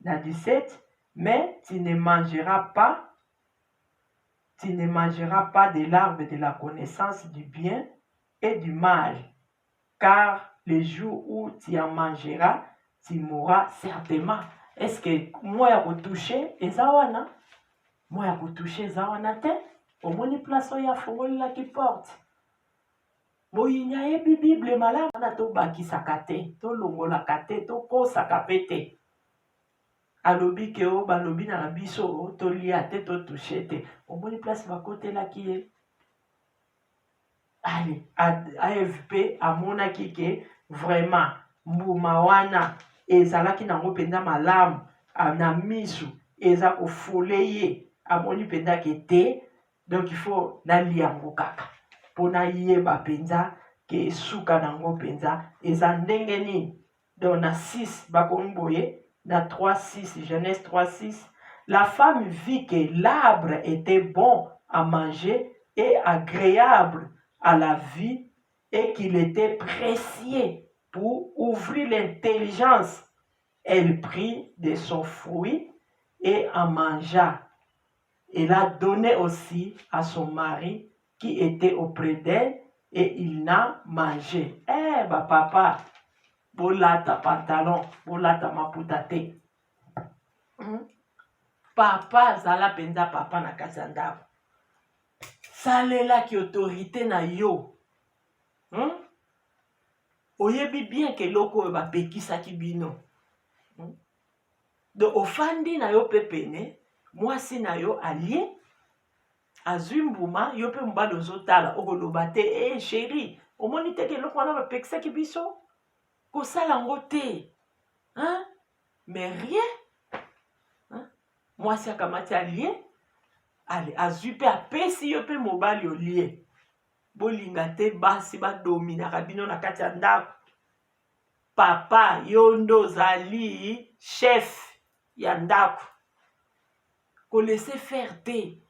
Na 17. Mais tu ne mangeras pas de l'arbre de la connaissance du bien et du mal, car le jour où tu en mangeras, tu mourras certainement. Est-ce que moi ya retoucher ezawana? Moi ya retoucher ezawana te? Omoni place oya fongoli la ki porte. Moyinya yebi Bible malamu na to bakisaka te, to longolaka te, to kosaka pe te. Alobi ke o balobi na biso to lia te to touche te. Omoni place bakotela ki ye. allez AFP amonaki ke vraiment mbuma wana ezalaki nango mpenza malamu na misu eza kofule ye amoni mpenza ke te, donc il faut nalia yango kaka mpona yeba mpenza ke esuka nango mpenza eza ndenge nini. Donc na 6 bakomi boye na 3:6 Genèse 3:6, la femme vit que l'arbre était bon à manger et agréable à la vue et qu'il était précieux pour ouvrir l'intelligence. Elle prit de son fruit et en mangea. Elle a donné aussi à son mari qui était auprès d'elle et il n'a mangé. Eh, bah papa, bolata pantalon, bolata maputa te. Papa zala penza papa na kazandabo. Salela ki autorité na yo. Oyebi bien ke loko ba pekisa ki bino. De ofandi na yo pepene, mwasi na yo allié, azwi mbuma, yo pe mbalo ozotala, okoloba te, eh chéri, omoni te ke loko wana ba pekisa ki biso, kosala ngo te. Mais rien. Mwasi akamati allié, ale azwi pe apesi yo pe mobali olie. Bolinga te basi ba dominaka bino na kati ya ndako. Papa yo ndo zali chef ya ndako. Ko laisser faire te.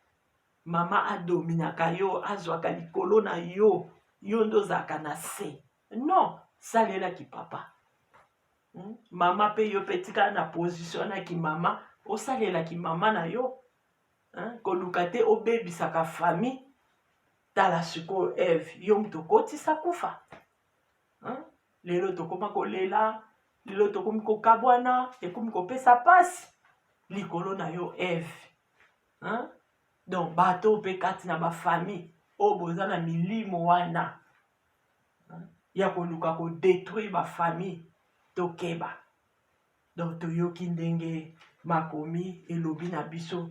Mama adominaka yo, azwaka likolo na yo, yo ndo zaka na se. Non, salela ki papa. Mama pe yo petika na position na ki mama, o salela ki mama na yo. Ko lukate obebisaka famille. Tala siko Eve, yo mtokoti sakufa. Lelo tokoma kolela, lelo tokomi kokabwana, ekomi kopesa pasi. Likolo na yo Eve. Donc bato pe kati na ba famille, o boza na milimo wana. Ya koluka ko détruire ba famille tokeba. Donc toyoki ndenge makomi elobi na biso.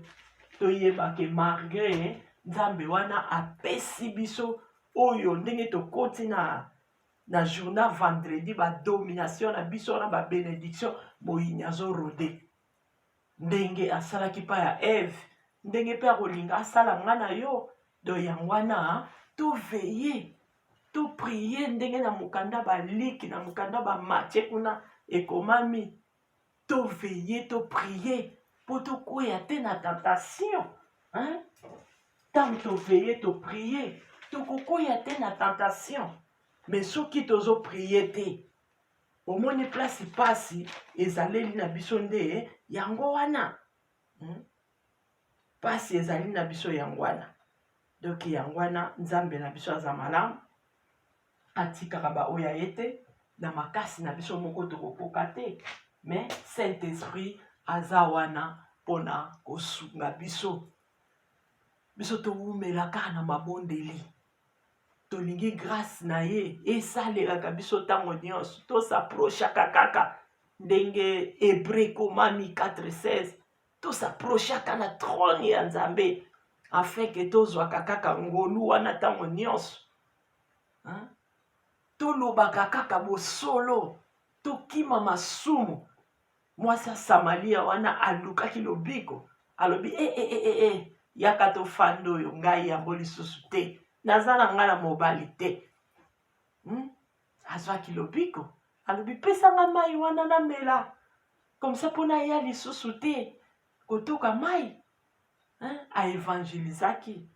Toyeba ke malgré Nzambe wana apesi biso oyo ndenge tokoti na journal vendredi ba domination na biso na ba bénédiction boyini azorode. Ndenge asalaki pa ya Eve, ndenge pe akolinga asala nga na yo. Do yangwana to veiller, to prier ndenge na mukanda ba liki na mukanda ba matche kuna ekomami. To veiller, to prier pour to koya te na tentation. Tant to veiller, to prier, to koya te na tentation. Mais soki tozo prier te, au moins place pasi ezaleli na biso nde yango wana. Pasi ezali na biso yango wana. Donc yango wana Nzambe na biso azamala atikaka ba oya ete na makasi na biso moko tokokoka te. Mais Saint-Esprit aza wana pona kosunga biso. Biso tomelaka na mabondeli. Tolingi grâce na ye esalelaka biso tango nyonso. To s'approchaka kaka ndenge Hébreu komami 4:16. To s'approchaka na trône ya Nzambe afin que tozwaka kaka ngolu wana tango nyonso. Tolobaka kaka bosolo. Tokima masumu. Mwasi Samaria wana alukaki lobiko. Alobi yaka tofanda oyo ngai yango lisusu te. Naza na nga na mobali te. Azwaki lobiko. Alobi pesanga mai wana na mela. Comme ça pona ya lisusu te. Kotoka mai. A evangelizaki.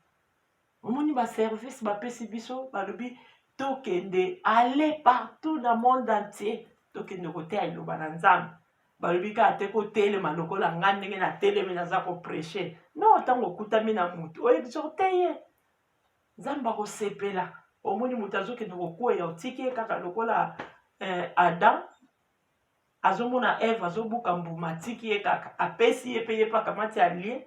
Omoni ba service ba pesi biso balobi tokende aller partout dans le monde entier. Tokende kote ya iloba na Nzambe. Balobi ka te ko telema lokola nga ndenge na telemi naza ko prêcher. Non, tango kutami na mutu o exhorte ye. Nzambe akosepela. Omoni mutu azokende kokwea otiki kaka lokola Adam azomona Eve azobuka mbuma atiki ye kaka apesi ye pe ye pa kamati allié.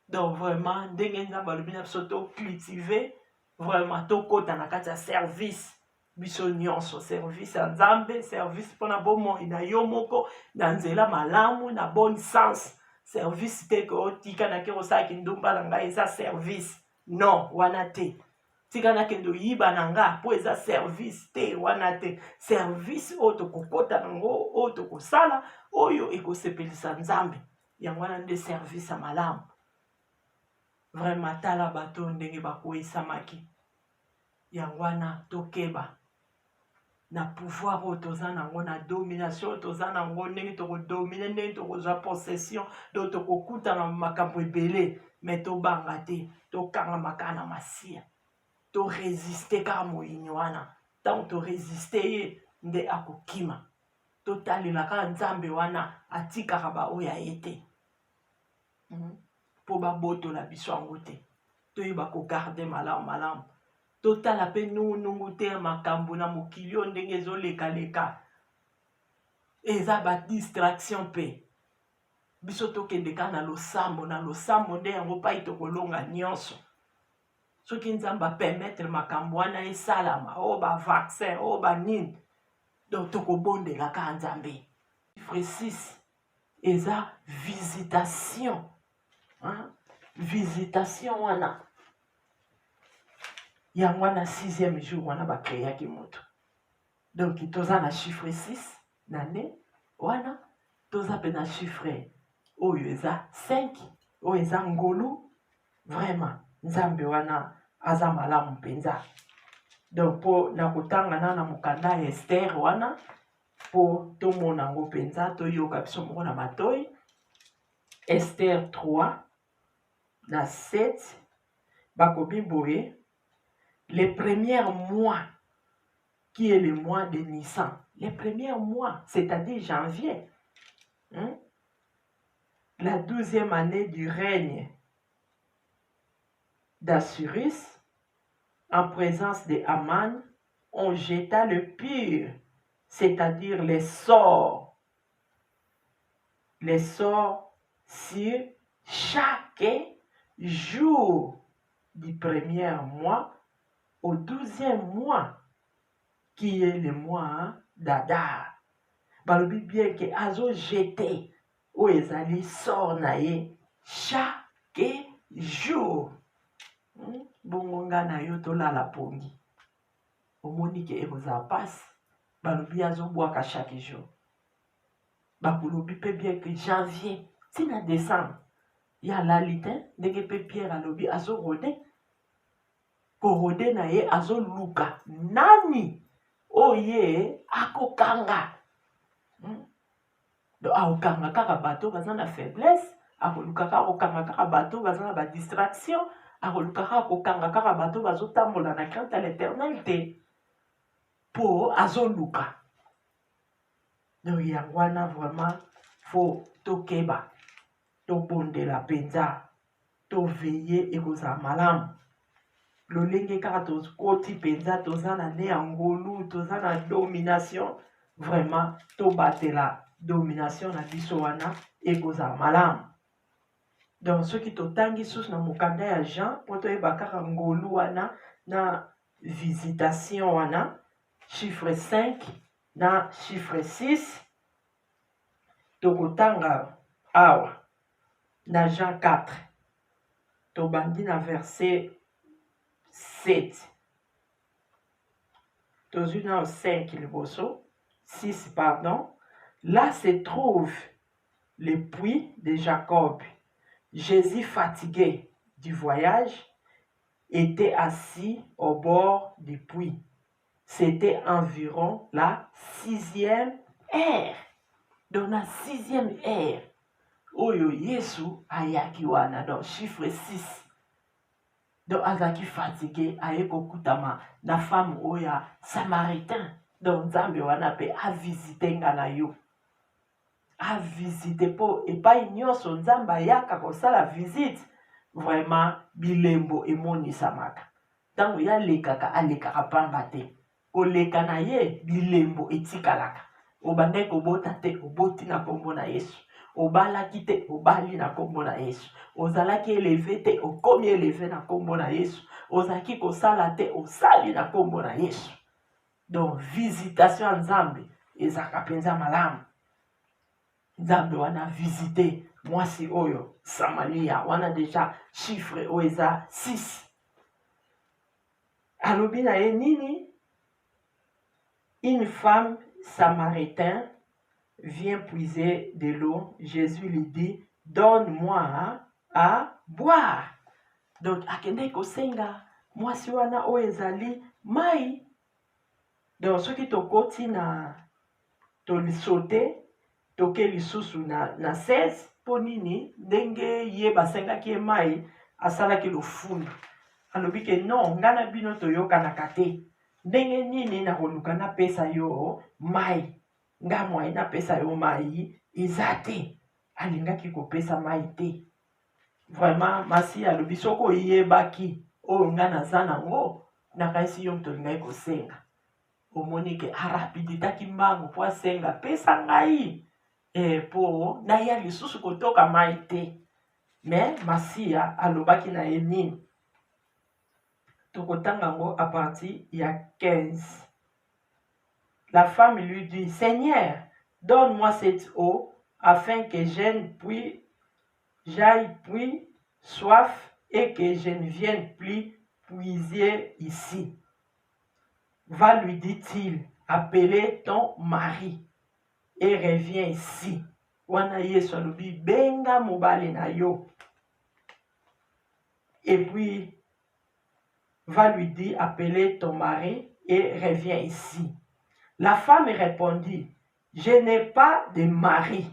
Donc vraiment ndenge Nzambe alobi na biso to cultiver vraiment to kota na kati ya service. Biso nyonso service ya Nzambe, service pona bomoi na yo moko na nzela malamu na bon sens. Service te ko tika na ke osaki ndumba na ngai eza service. Non, wana te. tika nakende oyiba na nga po eza service te wana te service oyo tokokota nango oyo tokosala oyo ekosepelisa nzambe yango wana nde service ya malamu. Vraiment tala bato ndenge bakwesamaki yango wana tokeba na pouvoir oyo toza nango na domination oyo toza nango ndenge tokodomine ndenge tokozwa possession do tokokutana makambo ebele me tobanga te tokanga makaka na masiya toresiste kaka moyini wana ntango toresiste ye nde akokima totalela kaka nzambe wana atikaka baoyo aye te mpo babotola biso yango te toyeba kogarde malamu totala mpe nungu te ya makambo na mokili oyo ndenge ezolekaleka eza badistraction mpe biso tokende kaka na losambo nde yango pai tokolonga nyonso soki nzambe apermettre makambo wana esalama oyo bavaccin oyo banini donc tokobondela kaka nzambe. Chiffre 6 eza visitation visitation wana yango wana 6e jour wana bakreaki moto donc toza na chiffre 6 na ne wana toza mpe na chiffre oyo eza 5 oyo eza ngolu vraiment nzambe wana aza malamu mpenza. Donc mpo na kotanga na mokanda ya Esther wana mpo tomona yango mpenza toyoka biso moko na matoi. Esther 3 na 7 bakomi boye les premiers mois qui est le mois de Nissan, les premiers mois c'est-à-dire janvier, la 12e année du règne d'Assuérus, en présence de Haman, on jeta le pur, c'est-à-dire les sorts sur chaque jour du premier mois au 12e mois, qui est le mois d'Adar. Balobi bien que azo jeté ou ezali sort na ye chaque jour. Bongo nga na yo tolala pongi omoni ke ekoza passe balobi azobwaka chaque jour bakolobi mpe bien que janvier tina décembre ya lali te ndenge mpe Pierre alobi azorode korode na ye azoluka nani oye akokanga do akokanga kaka bato baza na faiblesse akoluka kaka kokanga kaka bato baza na badistraction akoluka kaka kokanga kaka bato bazotambola na crainte à l'éternel te po azoluka. Donc yango wana vraiment fo tokeba tobondela mpenza toveye ekozala malamu lolenge kaka tokoti mpenza toza na ne ya ngolu toza na domination vraiment tobatela domination na biso wana ekozala malamu. Donc soki totangi susu na mokanda ya Jean mpo toyeba kaka ngolu wana na visitation wana chiffre 5 na chiffre 6 tokotanga awa na Jean 4 tobandi na verset 7 tozwi na 5 liboso 6 pardon. Là se trouve le puits de Jacob. Jésus, fatigué du voyage, était assis au bord du puits. C'était environ la 6e heure. Dans la 6e heure, oyo Yesu ayaki wana, donc chiffre 6. Donc azaki fatigué, ayeko kutama na femme oya samaritain. Donc nzambe wana pe a visité ngana yo. A visité po epai nyonso nzambe ayaka kosala visite vraiment bilembo emonisamaka ntango ya lekaka alekaka pamba te koleka na ye bilembo etikalaka obandaki kobota te oboti na kombo na Yesu obalaki te obali na kombo na Yesu ozalaki eleve te okomi eleve na kombo na Yesu ozalaki kosala te osali na kombo na Yesu. Donc visitation ya nzambe ezaka mpenza malamu. Nzambe wana visité mwasi oyo Samaria wana déjà chiffre oyo eza 6. alobi na ye nini? Une femme samaritaine vient puiser de l'eau. Jésus lui dit, donne-moi à boire. Donc akende kosenga mwasi wana oyo ezali mai. Donc soki tokoti na tolisote toke lisusu na 16 mpo nini ndenge ye basengaki ye mai asalaki lofundu. Alobi ke non, nga na bino toyokanaka te. Ndenge nini nakoluka napesa yo mai, nga mwai napesa yo mai eza te. Alingaki kopesa mai te. Vraiment masi alobi soko oyebaki oyo nga naza nango nakaisi yo moto olingaki kosenga. Omoni ke arapiditaki mbangu po asenga pesa ngai po naya lisusu kotoka mai te. Mais Masia alobaki na ye nini? Tokotanga ngo à partir ya 15. La femme lui dit, Seigneur, donne-moi cette eau afin que j'aille puis soif et que je ne vienne plus puiser ici. Va, lui dit-il, appeler ton mari et reviens ici. Wana Yesu alobi benga mobali na yo. Et puis va lui dire, appeler ton mari et reviens ici. La femme répondit, je n'ai pas de mari.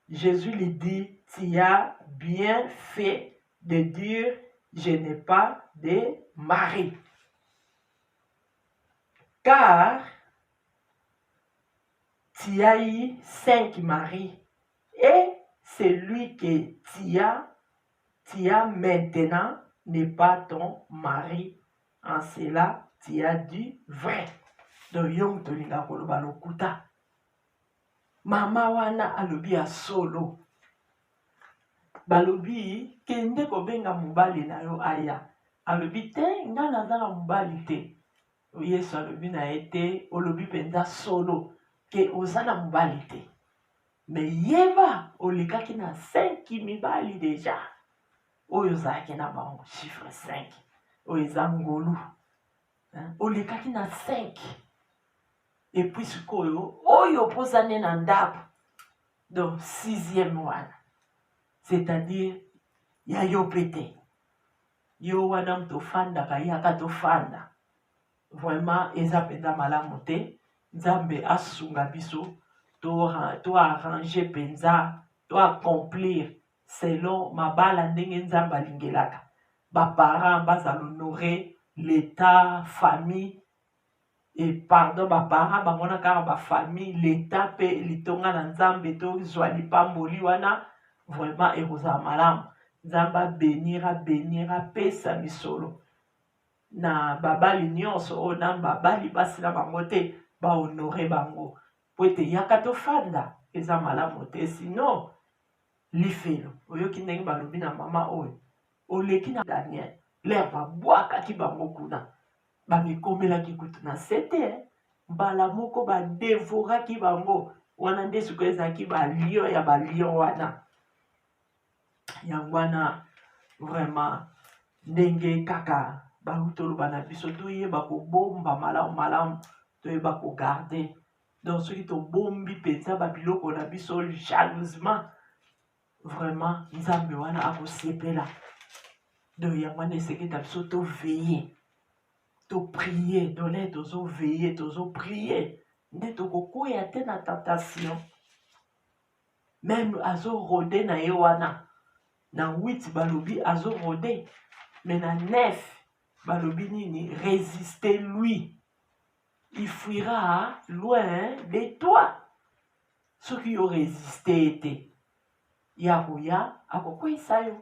Jésus lui dit, tu as bien fait de dire, je n'ai pas de mari. Car tu as eu 5 maris et celui que tu as maintenant n'est pas ton mari. En cela, tu as dit vrai. Donc, yong tolinga koloba lokuta. Mama wana alobi ya solo. Balobi, kende kobenga mobali na yo aya. Alobi te, nga naza na mobali te. Yesu alobi na ete, olobi penza solo. Ke oza na mobali te. Me yeba, olikaki na 5 mibali deja. Oyo zaki na bango, chiffre 5. Oyo eza ngolu. Olikaki na 5. Et puis sikoyo, oyo posane na ndako. Donc 6e wana. C'est-à-dire, ya yo pete. Yo wana mto fanda kayaka to fanda. Vraiment, eza penda malamu te. Nzambe asunga biso. To arranger penza. To accomplir. Selon mabala ndenge nzamba lingelaka. Ba parents baza l'honorer l'état, famille. Et pardon, ba parents bangona kaka ba famille, l'état pe litonga na nzambe to zwali pamboli wana vraiment eroza malamu. Nzamba benira pesa misolo. Na babali nyonso o na babali basila bango te ba honorer bango. Po ete yaka to fanda eza malamu te sinon lifelo. Oyoki ndenge balobi na mama oyo. Oleki na Daniel. Leva bwaka ki bango kuna. Bamikomelaki kutu na sete. Mbala moko ba devoraki bango. Wana nde suko ezaki ba lion ya ba lion wana. Yango wana vraiment ndenge kaka bautoloba na biso toyeba kobomba malamu toyeba kogarder. Donc soki tobombi penza babiloko na biso jalousement vraiment nzambe wana akosepela. Donc yango wana eseketa biso to veiller, to prier, donner tozo veiller, tozo prier. Nde tokokoya te na tentation. Même azo rôder na ye wana. Na 8 balobi azo rôder. Mais na 9 balobi nini résister lui. Il fuira loin de toi. Ce qui ont résisté était. Yahuya akokwisa yo.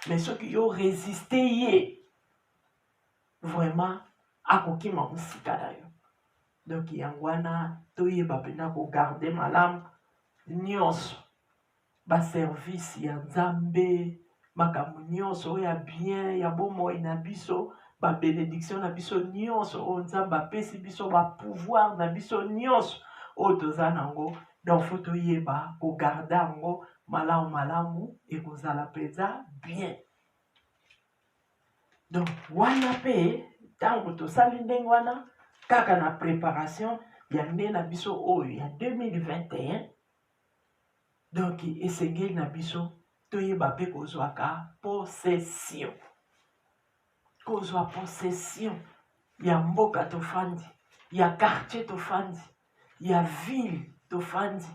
Mais ceux qui ont résisté yé. Vraiment akokima musika na yo. Donc yangwana toyeba pena ko garder malamu nyonso. Ba service ya nzambe makambo nyonso ya bien ya bomoi na biso ba bénédiction na biso nyonso o nzambe apesi biso ba pouvoir na biso nyonso o toza nango. Donc faut toyeba ko garder yango malamu ekozala peza bien. Donc wana pe ntango tosali ndenge wana kaka na préparation ya nde na biso oyo ya 2021 donc esengeli na biso toyeba mpe kozwaka possession ya mboka tofandi ya quartier tofandi ya ville tofandi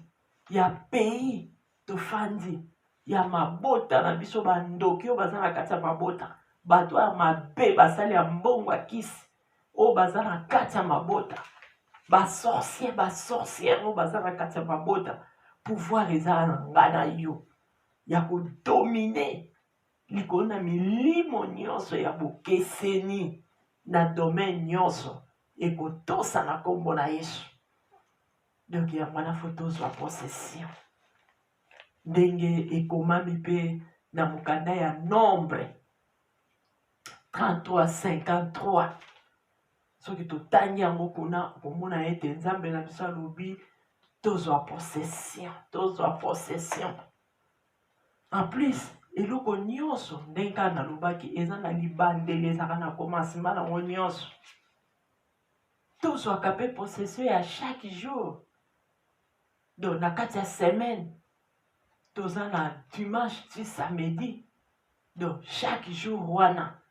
ya pays tofandi ya mabota na biso bandoki oyo baza na kati ya mabota bato ya mabe basali ya mbongo ya kisi oyo baza na kati ya mabota basorciere oyo baza na kati ya mabota pouvoir eza na nga na yo ya kodomine likolo na milimo nyonso ya bokeseni na domaine nyonso ekotosa na kombo na Yesu. Donc yango na fo tozwa possession ndenge ekomami mpe na mokanda ya Nombre 33:53 soki totangi yango kuna komona ete Nzambe na biso alobi tozwa possession. En plus eloko nyonso ndenge kaka nalobaki eza na libandeli ezaka na commencement nango nyonso tozwaka mpe possession ya chaque jour. Donc na kati ya semaine toza na dimanche ti samedi, donc chaque jour wana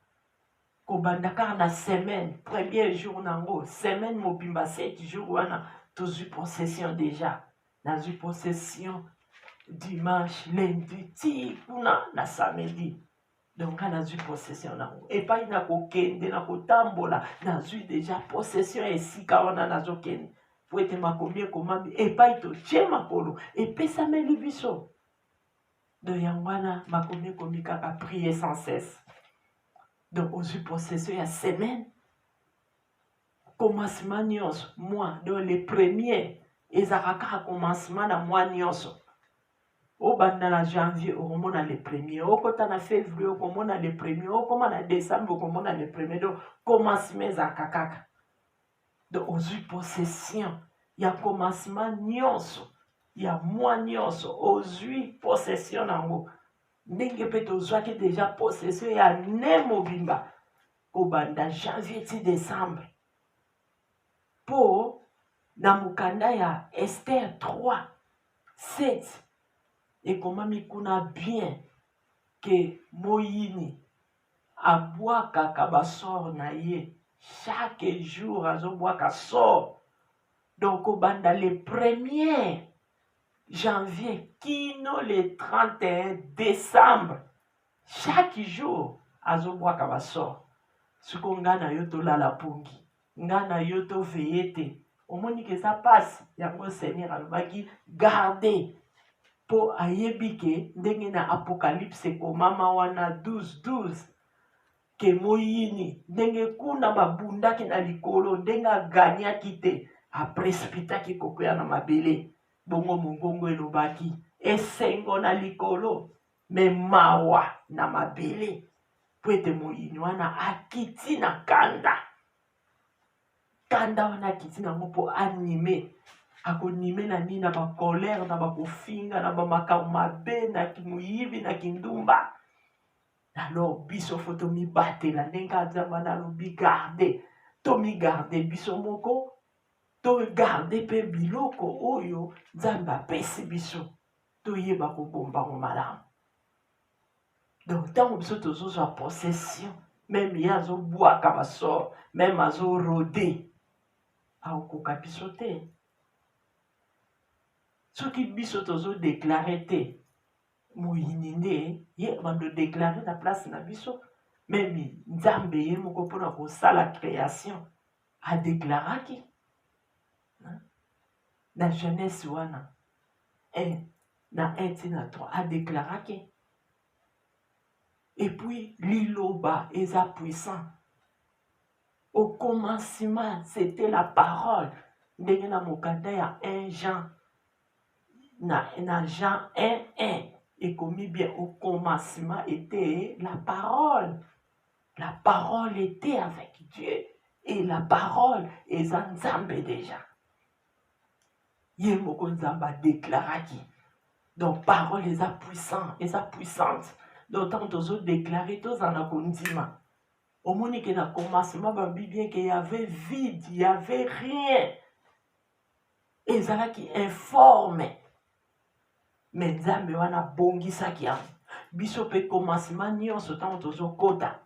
kobanda kaka na semaine premier jour nango semaine mobimba 7 jours wana tozwi possession déjà. Nazwi possession dimanche lundi ti kuna na samedi, donc nazwi possession nango epai na kokende na kotambola nazwi déjà possession esika wana nazokende po ete makomi ekomami epai totie makolo epesameli biso. Donc yango wana makomi ekomi kaka prier sans cesse. Donc ozwi possession ya semaine commencement nyonso mois, donc le premier ezaka kaka commencement na mois nyonso. Obanda na janvier okomona le premier, okota na février okomona le premier, okoma na décembre okomona le premier. Donc commencement ezaka kaka. Donc ozwi possession ya commencement nyonso ya mois nyonso ozwi possession nango. Ndenge mpe tozwaki déjà possession ya ne mobimba kobanda janvier ti décembre po na mokanda ya Esther 3:7 ekomami kuna bien ke Moyini abwakaka basor na ye chaque jour azobwaka sort. Donc kobanda le 1er janvier kino le 31 décembre chaque jour azobwaka basor. Siko nga na yo tolala pongi nga na yo toveye te omoni ke eza pasi yango Seigneur alobaki garde po ayebi ke ndenge na apocalypse ekomama wana 12:12 ke Moyini ndenge kuna babundaki na likolo ndenge aganyaki te aprecipitaki kokwea na mabele. Bongo mongongo elobaki esengo na likolo me mawa na mabele po ete Moyini wana akiti na kanda wana akiti nango mpo anime akonime na nini na bacolère na bakofinga na bamakambo mabe na moyibi na kindumba. Alors biso fo tomibatela ndenge Nzambe wana alobi garde tomigarde biso moko togarde mpe biloko oyo Nzambe apesi biso toyeba kobomba ngo malamu. Donc ntango biso tozozwa possession meme ye azobwaka basor meme azorode aokoka biso te. Soki biso tozodeklare te Moyini nde ye bando deklare na place na biso meme Nzambe ye moko mpona kosala création adeklaraki na Genèse wana 1 na 1 ti na 3 adeklaraki. Et puis liloba eza puissant. Au commencement c'était la parole. Ndenge na mokanda ya 1 Jean na Jean 1:1 ekomi bien au commencement était la parole. La parole était avec Dieu et la parole eza Nzambe déjà. Ye moko Nzambe adeklaraki. Donc parole eza puissante. Donc tant tozo déclarer tozana kondima Au moment que na commencement babi bien qu'il y avait vide, il y avait rien. Et ça qui informe. Mais Nzambe wana bongisaki yango. Biso pe commencement nyonso tango tozokota.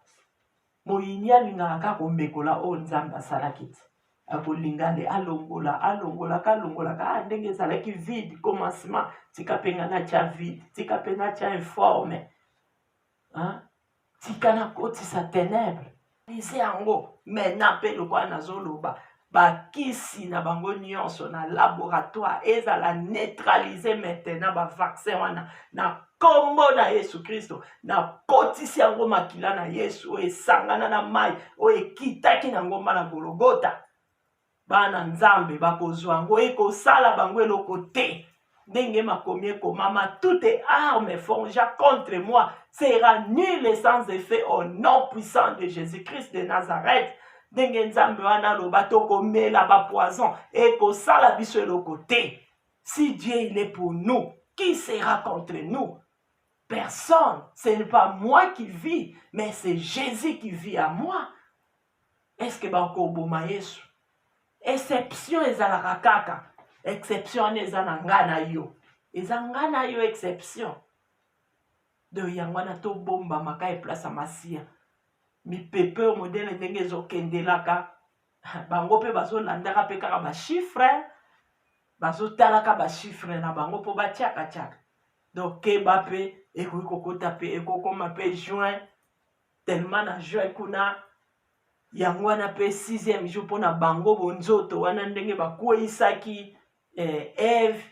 Moyini alingaka kaka komekola oyo Nzambe asalaki ti. Akolingale alongola ka ndenge ezalaki vide commencement tika pe nga natia vide, tika pe natia informe. Tika nakotisa ténèbre. Lise yango maintenant mpe lokwa nazoloba bakisi na bango nyonso na laboratoire ezala neutraliser maintenant bavaccin wana na kombo na Yesu Kristo na kotisi yango makila na Yesu oyo esangana na mai oyo ekitaki na ngomba na Golgota. Bana Nzambe bakozwa yango ekosala bango eloko te. Ndenge makomi ekomama, toute arme forgée contre moi sera nulle et sans effet au nom puissant de Jésus-Christ de Nazareth. Ndenge Nzambe wana loba tokomela ba poison ekosala biso eloko te. Si Dieu il est pour nous, qui sera contre nous? Personne. Ce n'est pas moi qui vis, mais c'est Jésus qui vit à moi. Est-ce que bakoboma Yesu? Exception ezalaka kaka. Exception eza na nga na yo. Eza nga na yo exception. De yango na to bomba maka e place masia. Mi pepe o modele ndenge ezokendelaka. Bango pe bazolandaka pe kaka ba chiffre. Bazotalaka ba chiffre na bango po batiaka tiaka. Donc keba pe ekoki kokota pe ekokoma pe juin. Tellement na juin kuna yango wana pe 6e jour pona bango bonzoto wana ndenge bakweyisaki Eve.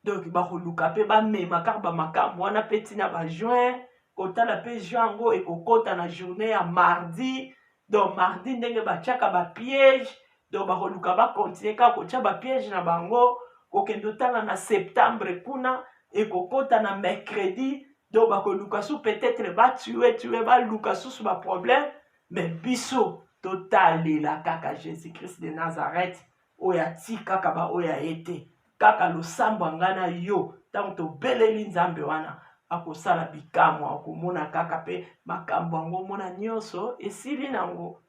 Donc bakoluka pe bamema kaka bamakambo wana pe tina ba juin kotala pe juin yango ekokota na journée ya mardi. Donc mardi ndenge batiaka ba piège. Donc bakoluka bakontinue kaka kotia ba piège na bango kokende otala na septembre kuna ekokota na mercredi. Donc bakoluka su peut-être batue baluka susu ba problème. Mais biso totalela kaka Jésus-Christ de Nazareth oya ti kaka ba oya ete kaka losambo ngana yo tango to beleli Nzambe wana akosala bikamwa akomona kaka pe makambo ngo mona nyonso esili nango.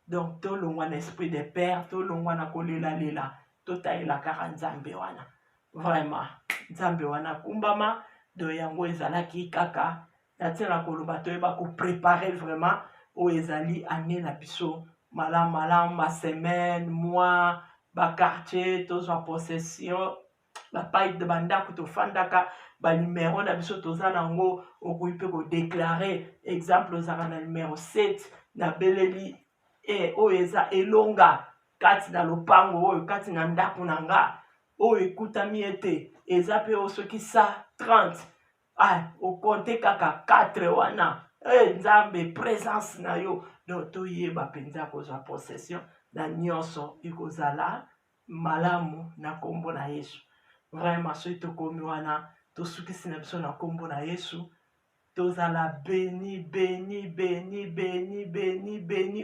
Donc tolongwa na esprit de père, tolongwa na kolela totalela kaka Nzambe wana. Vraiment Nzambe wana kumbama do yango ezalaki kaka natina koloba toyeba ko préparer vraiment o ezali année na biso malam ma semaine mois ba quartier tozwa possession la paille de bandako to fandaka ba numéro na biso toza nango okoyi pe ko déclarer exemple ozaka na numéro 7 na beleli o eza elonga kati na lopango oyo kati na ndako nanga o ekutami ete eza pe osoki sa 30 o compte kaka 4 wana Nzambe présence na yo donc toyeba penza kozwa possession na nyonso ikozala malamu na kombo na Yesu. Vraiment soki tokomi wana tosukisi na biso na kombo na Yesu tozala béni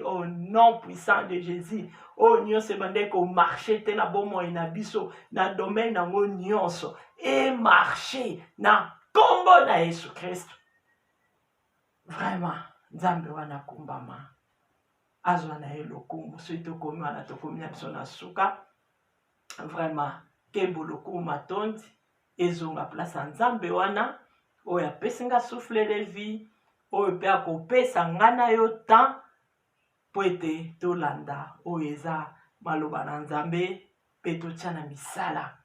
au nom puissant de Jésus. Oh nyonso ebande ko marcher te na bomoi na biso na domaine nango nyonso et marcher na kombo na Yesu Christ. Vraiment Nzambe wana kumbama azwa na ye lokumu soki tokomi wana tokomi na biso na suka. Vraiment kembo lokumu matondi ezonga place ya Nzambe wana oyo apesi nga souffle de vie oyo mpe akopesa nga na yo temps po ete tolanda oyo eza maloba na Nzambe mpe totia na misala.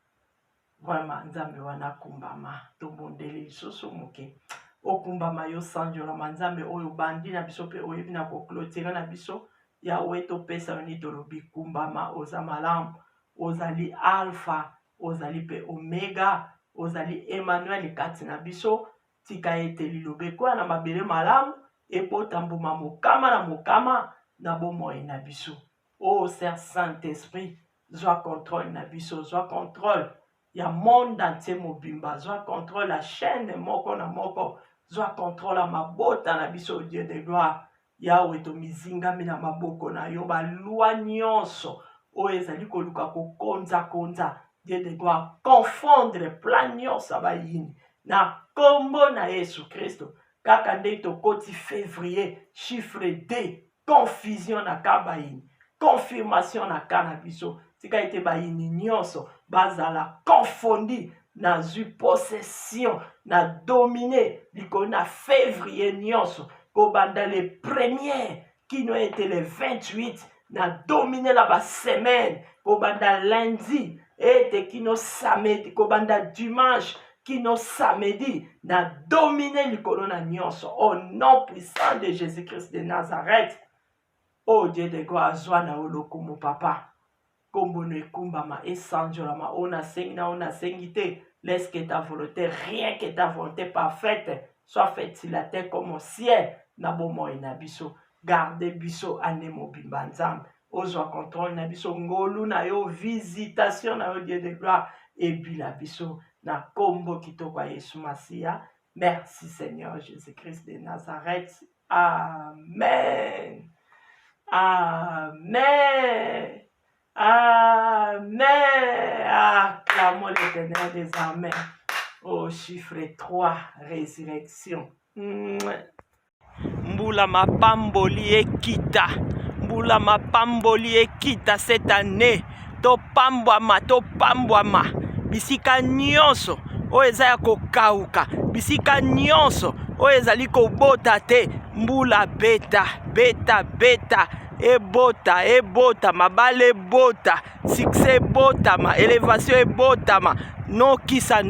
Vraiment Nzambe wana kumbama tobondeli lisusu moke okumbama yo sanjolama Nzambe oyo bandi na biso pe oyebi na koklotira na biso yawe topesa yoni tolobi kumbama oza malamu ozali alpha ozali pe omega ozali Emmanuel kati na biso tika ete lilobe kwa na mabele malamu epota mbuma mokama na mokama na bomoi na biso. Oh Seigneur Saint-Esprit zwa contrôle na biso zwa contrôle ya monde entier mobimba zwa contrôle la chaîne moko na moko zwa contrôle la mabota na biso Dieu de gloire. Yawe to mizingami na maboko na yo balwa nyonso oyo ezali koluka kokonza Dieu de gloire confondre plan nyonso bayini na kombo na Yesu Kristo kaka nde tokoti février chiffre D confusion na kabaini confirmation na kana biso tika ete bayini nyonso bazala confondi na zwi possession na dominer likolo na février nyonso kobanda le premier kino ete le 28 na dominer la ba semaine kobanda lundi ete kino samedi kobanda dimanche kino samedi na dominer likolo na nyonso au nom puissant de Jésus-Christ de Nazareth. Oh Dieu de gloire, azwa na olokumu papa. Kombono ekumbama esanjolama ona sengi na ona sengi te. Laisse que ta volonté, rien que ta volonté parfaite, soit faite sur la terre comme au ciel. Na bomo na biso, garde biso ane mobimba nzambe. Ozwa contrôle na biso ngolu na yo visitation na yo Dieu de gloire ebila biso na kombo kitoko ya Yesu Masia. Merci Seigneur Jésus-Christ de Nazareth. Amen. Amen. Amen. Acclamons l'Éternel des armées. Au chiffre 3, résurrection. Mbula mapamboli ekita. Mbula mapamboli ekita cette année. Topambwama. Bisika nyonso. Oyo eza ya kokauka. Bisika nyonso. Oyo ezali kobota te. Mbula beta. Ebota, mabale ebota, succès ebotama, élévation ebotama, nokisa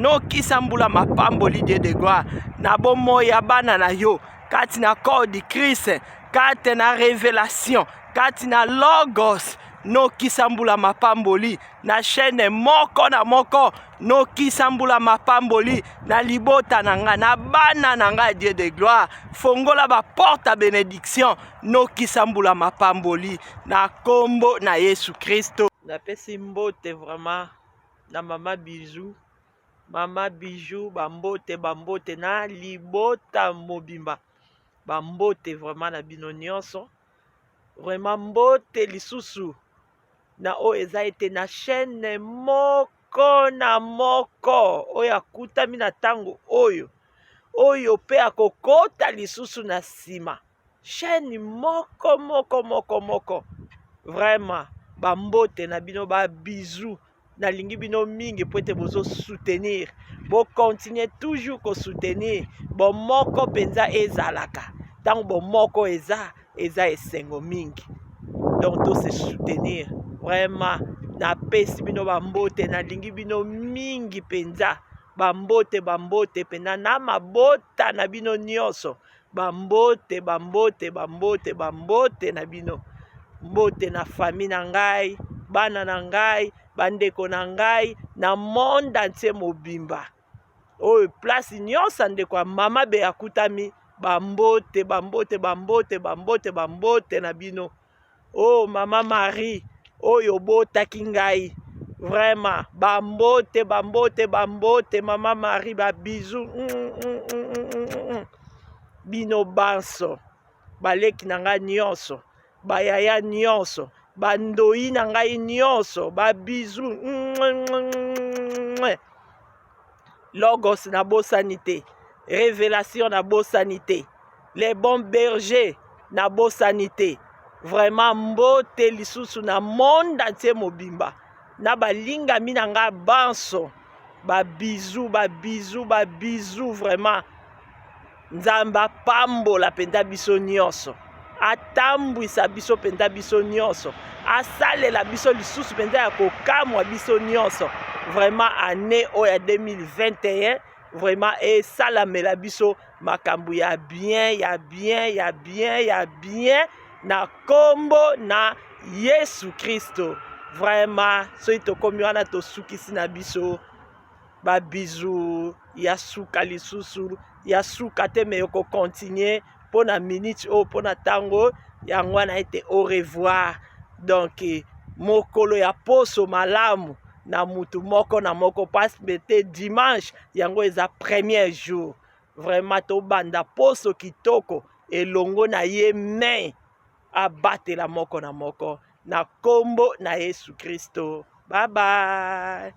mbula mapamboli Dieu de gloire, na bomoi ya bana na yo, kati na corps de Christ, kati na révélation, kati na logos, nokisa mbula mapamboli, na chaîne moko na moko, nokisa mbula mapamboli, na libota na nga, na bana na nga Dieu de gloire, fongola ba porte à bénédiction, nokisa mbula mapamboli, na kombo na Yesu Kristo. Na pesi mbote vraiment, na mama bijou, bambote na libota mobimba, bambote vraiment na bino nyonso, vraiment mbote lisusu, na o eza ete na chaîne moko na moko oyo akutami na ntango oyo pe akokota lisusu na nsima chaîne moko vraiment bambote na bino babizu nalingi bino mingi po ete bozosoutenir bokontinue toujours kosoutenir bomoko mpenza ezalaka ntango bomoko eza esengo mingi donc tose soutenir vraiment na pesi bino bambote nalingi bino mingi penza bambote penza na mabota na bino nyonso bambote na bino mbote na famille na ngai bana na ngai bandeko na ngai na monde entier mobimba oyo place nyonso ndeko ya mama be akutami bambote na bino. Oh mama Marie oyo botaki ngai vraiment bambote mama Marie babizu bino banso baleki na ngai nyonso bayaya nyonso bandoi na ngai nyonso babizu logos na bosani te révélation na bosani te les bons bergers na bosani te vraiment mbote lisusu na monde entier mobimba na balingami na nga banso babizu vraiment nzambe apambola mpenza biso nyonso atambwisa biso mpenza biso nyonso asalela biso lisusu mpenza ya kokamwa biso nyonso vraiment année oyo ya 2021 vraiment esalamela biso makambo ya bien na kombo na Yesu Kristo vraiment soki tokomi wana tosukisi na biso babizu ya suka lisusu ya suka te me okokontinue mpo na minute oyo mpo na ntango yango wana ete au revoir donc mokolo ya poso malamu na mutu moko na moko parce que dimanche yango eza premier jour vraiment tobanda poso kitoko elongo na ye main abatela moko na moko na kombo na Yesu Kristo. Bye bye.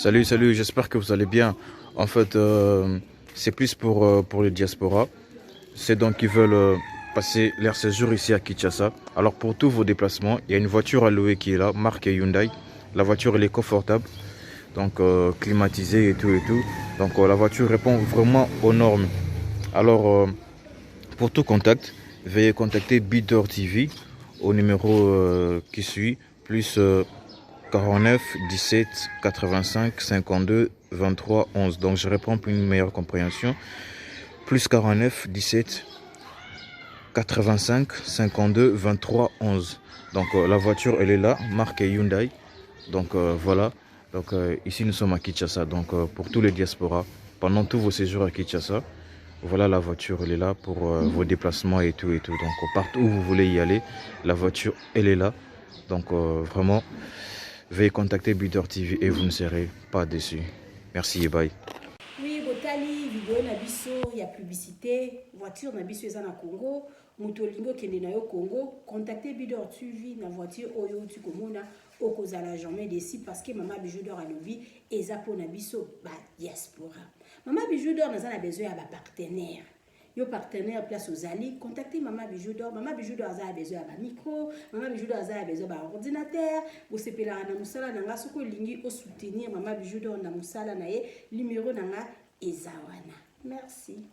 Salut, j'espère que vous allez bien. En fait, c'est plus pour les diasporas. C'est donc qui veulent passer leur séjour ici à Kinshasa. Alors pour tous vos déplacements, il y a une voiture à louer qui est là, marque Hyundai. La voiture elle est confortable, donc climatisée et tout et tout. Donc la voiture répond vraiment aux normes. Alors pour tout contact, veuillez contacter Bidor TV au numéro qui suit, plus 49 17 85 52 23 11. Donc je réponds pour une meilleure compréhension. Plus 49 17 85 52 23 11. Donc la voiture elle est là, marque Hyundai. Donc voilà. Donc ici nous sommes à Kinshasa. Donc pour tous les diasporas, pendant tous vos séjours à Kinshasa, voilà la voiture elle est là pour vos déplacements et tout et tout. Donc partout où vous voulez y aller, la voiture elle est là. Donc vraiment, veuillez contacter Bidor TV et vous ne serez pas déçus. Merci et bye. Oui, botali vidéo na biso ya publicité voiture na biso eza na Congo moto lingo kende na yo Congo contactez Bidor TV na voiture oyo tu komona okozala jamais déçu parce que Mama Bijou d'Or alobi eza po na biso ba diaspora. Mama Bijou d'Or naza na besoin ya ba partenaire. Yo partenaire place aux alliés, contactez Mama Bijou d'Or. Mama Bijou d'Or a besoin de micro, Mama Bijou d'Or a besoin d'ordinateur. Vous sepelez na musala nanga soko lingi au soutenir Mama Bijou d'Or na musala na ye numéro nanga ezawana. Merci.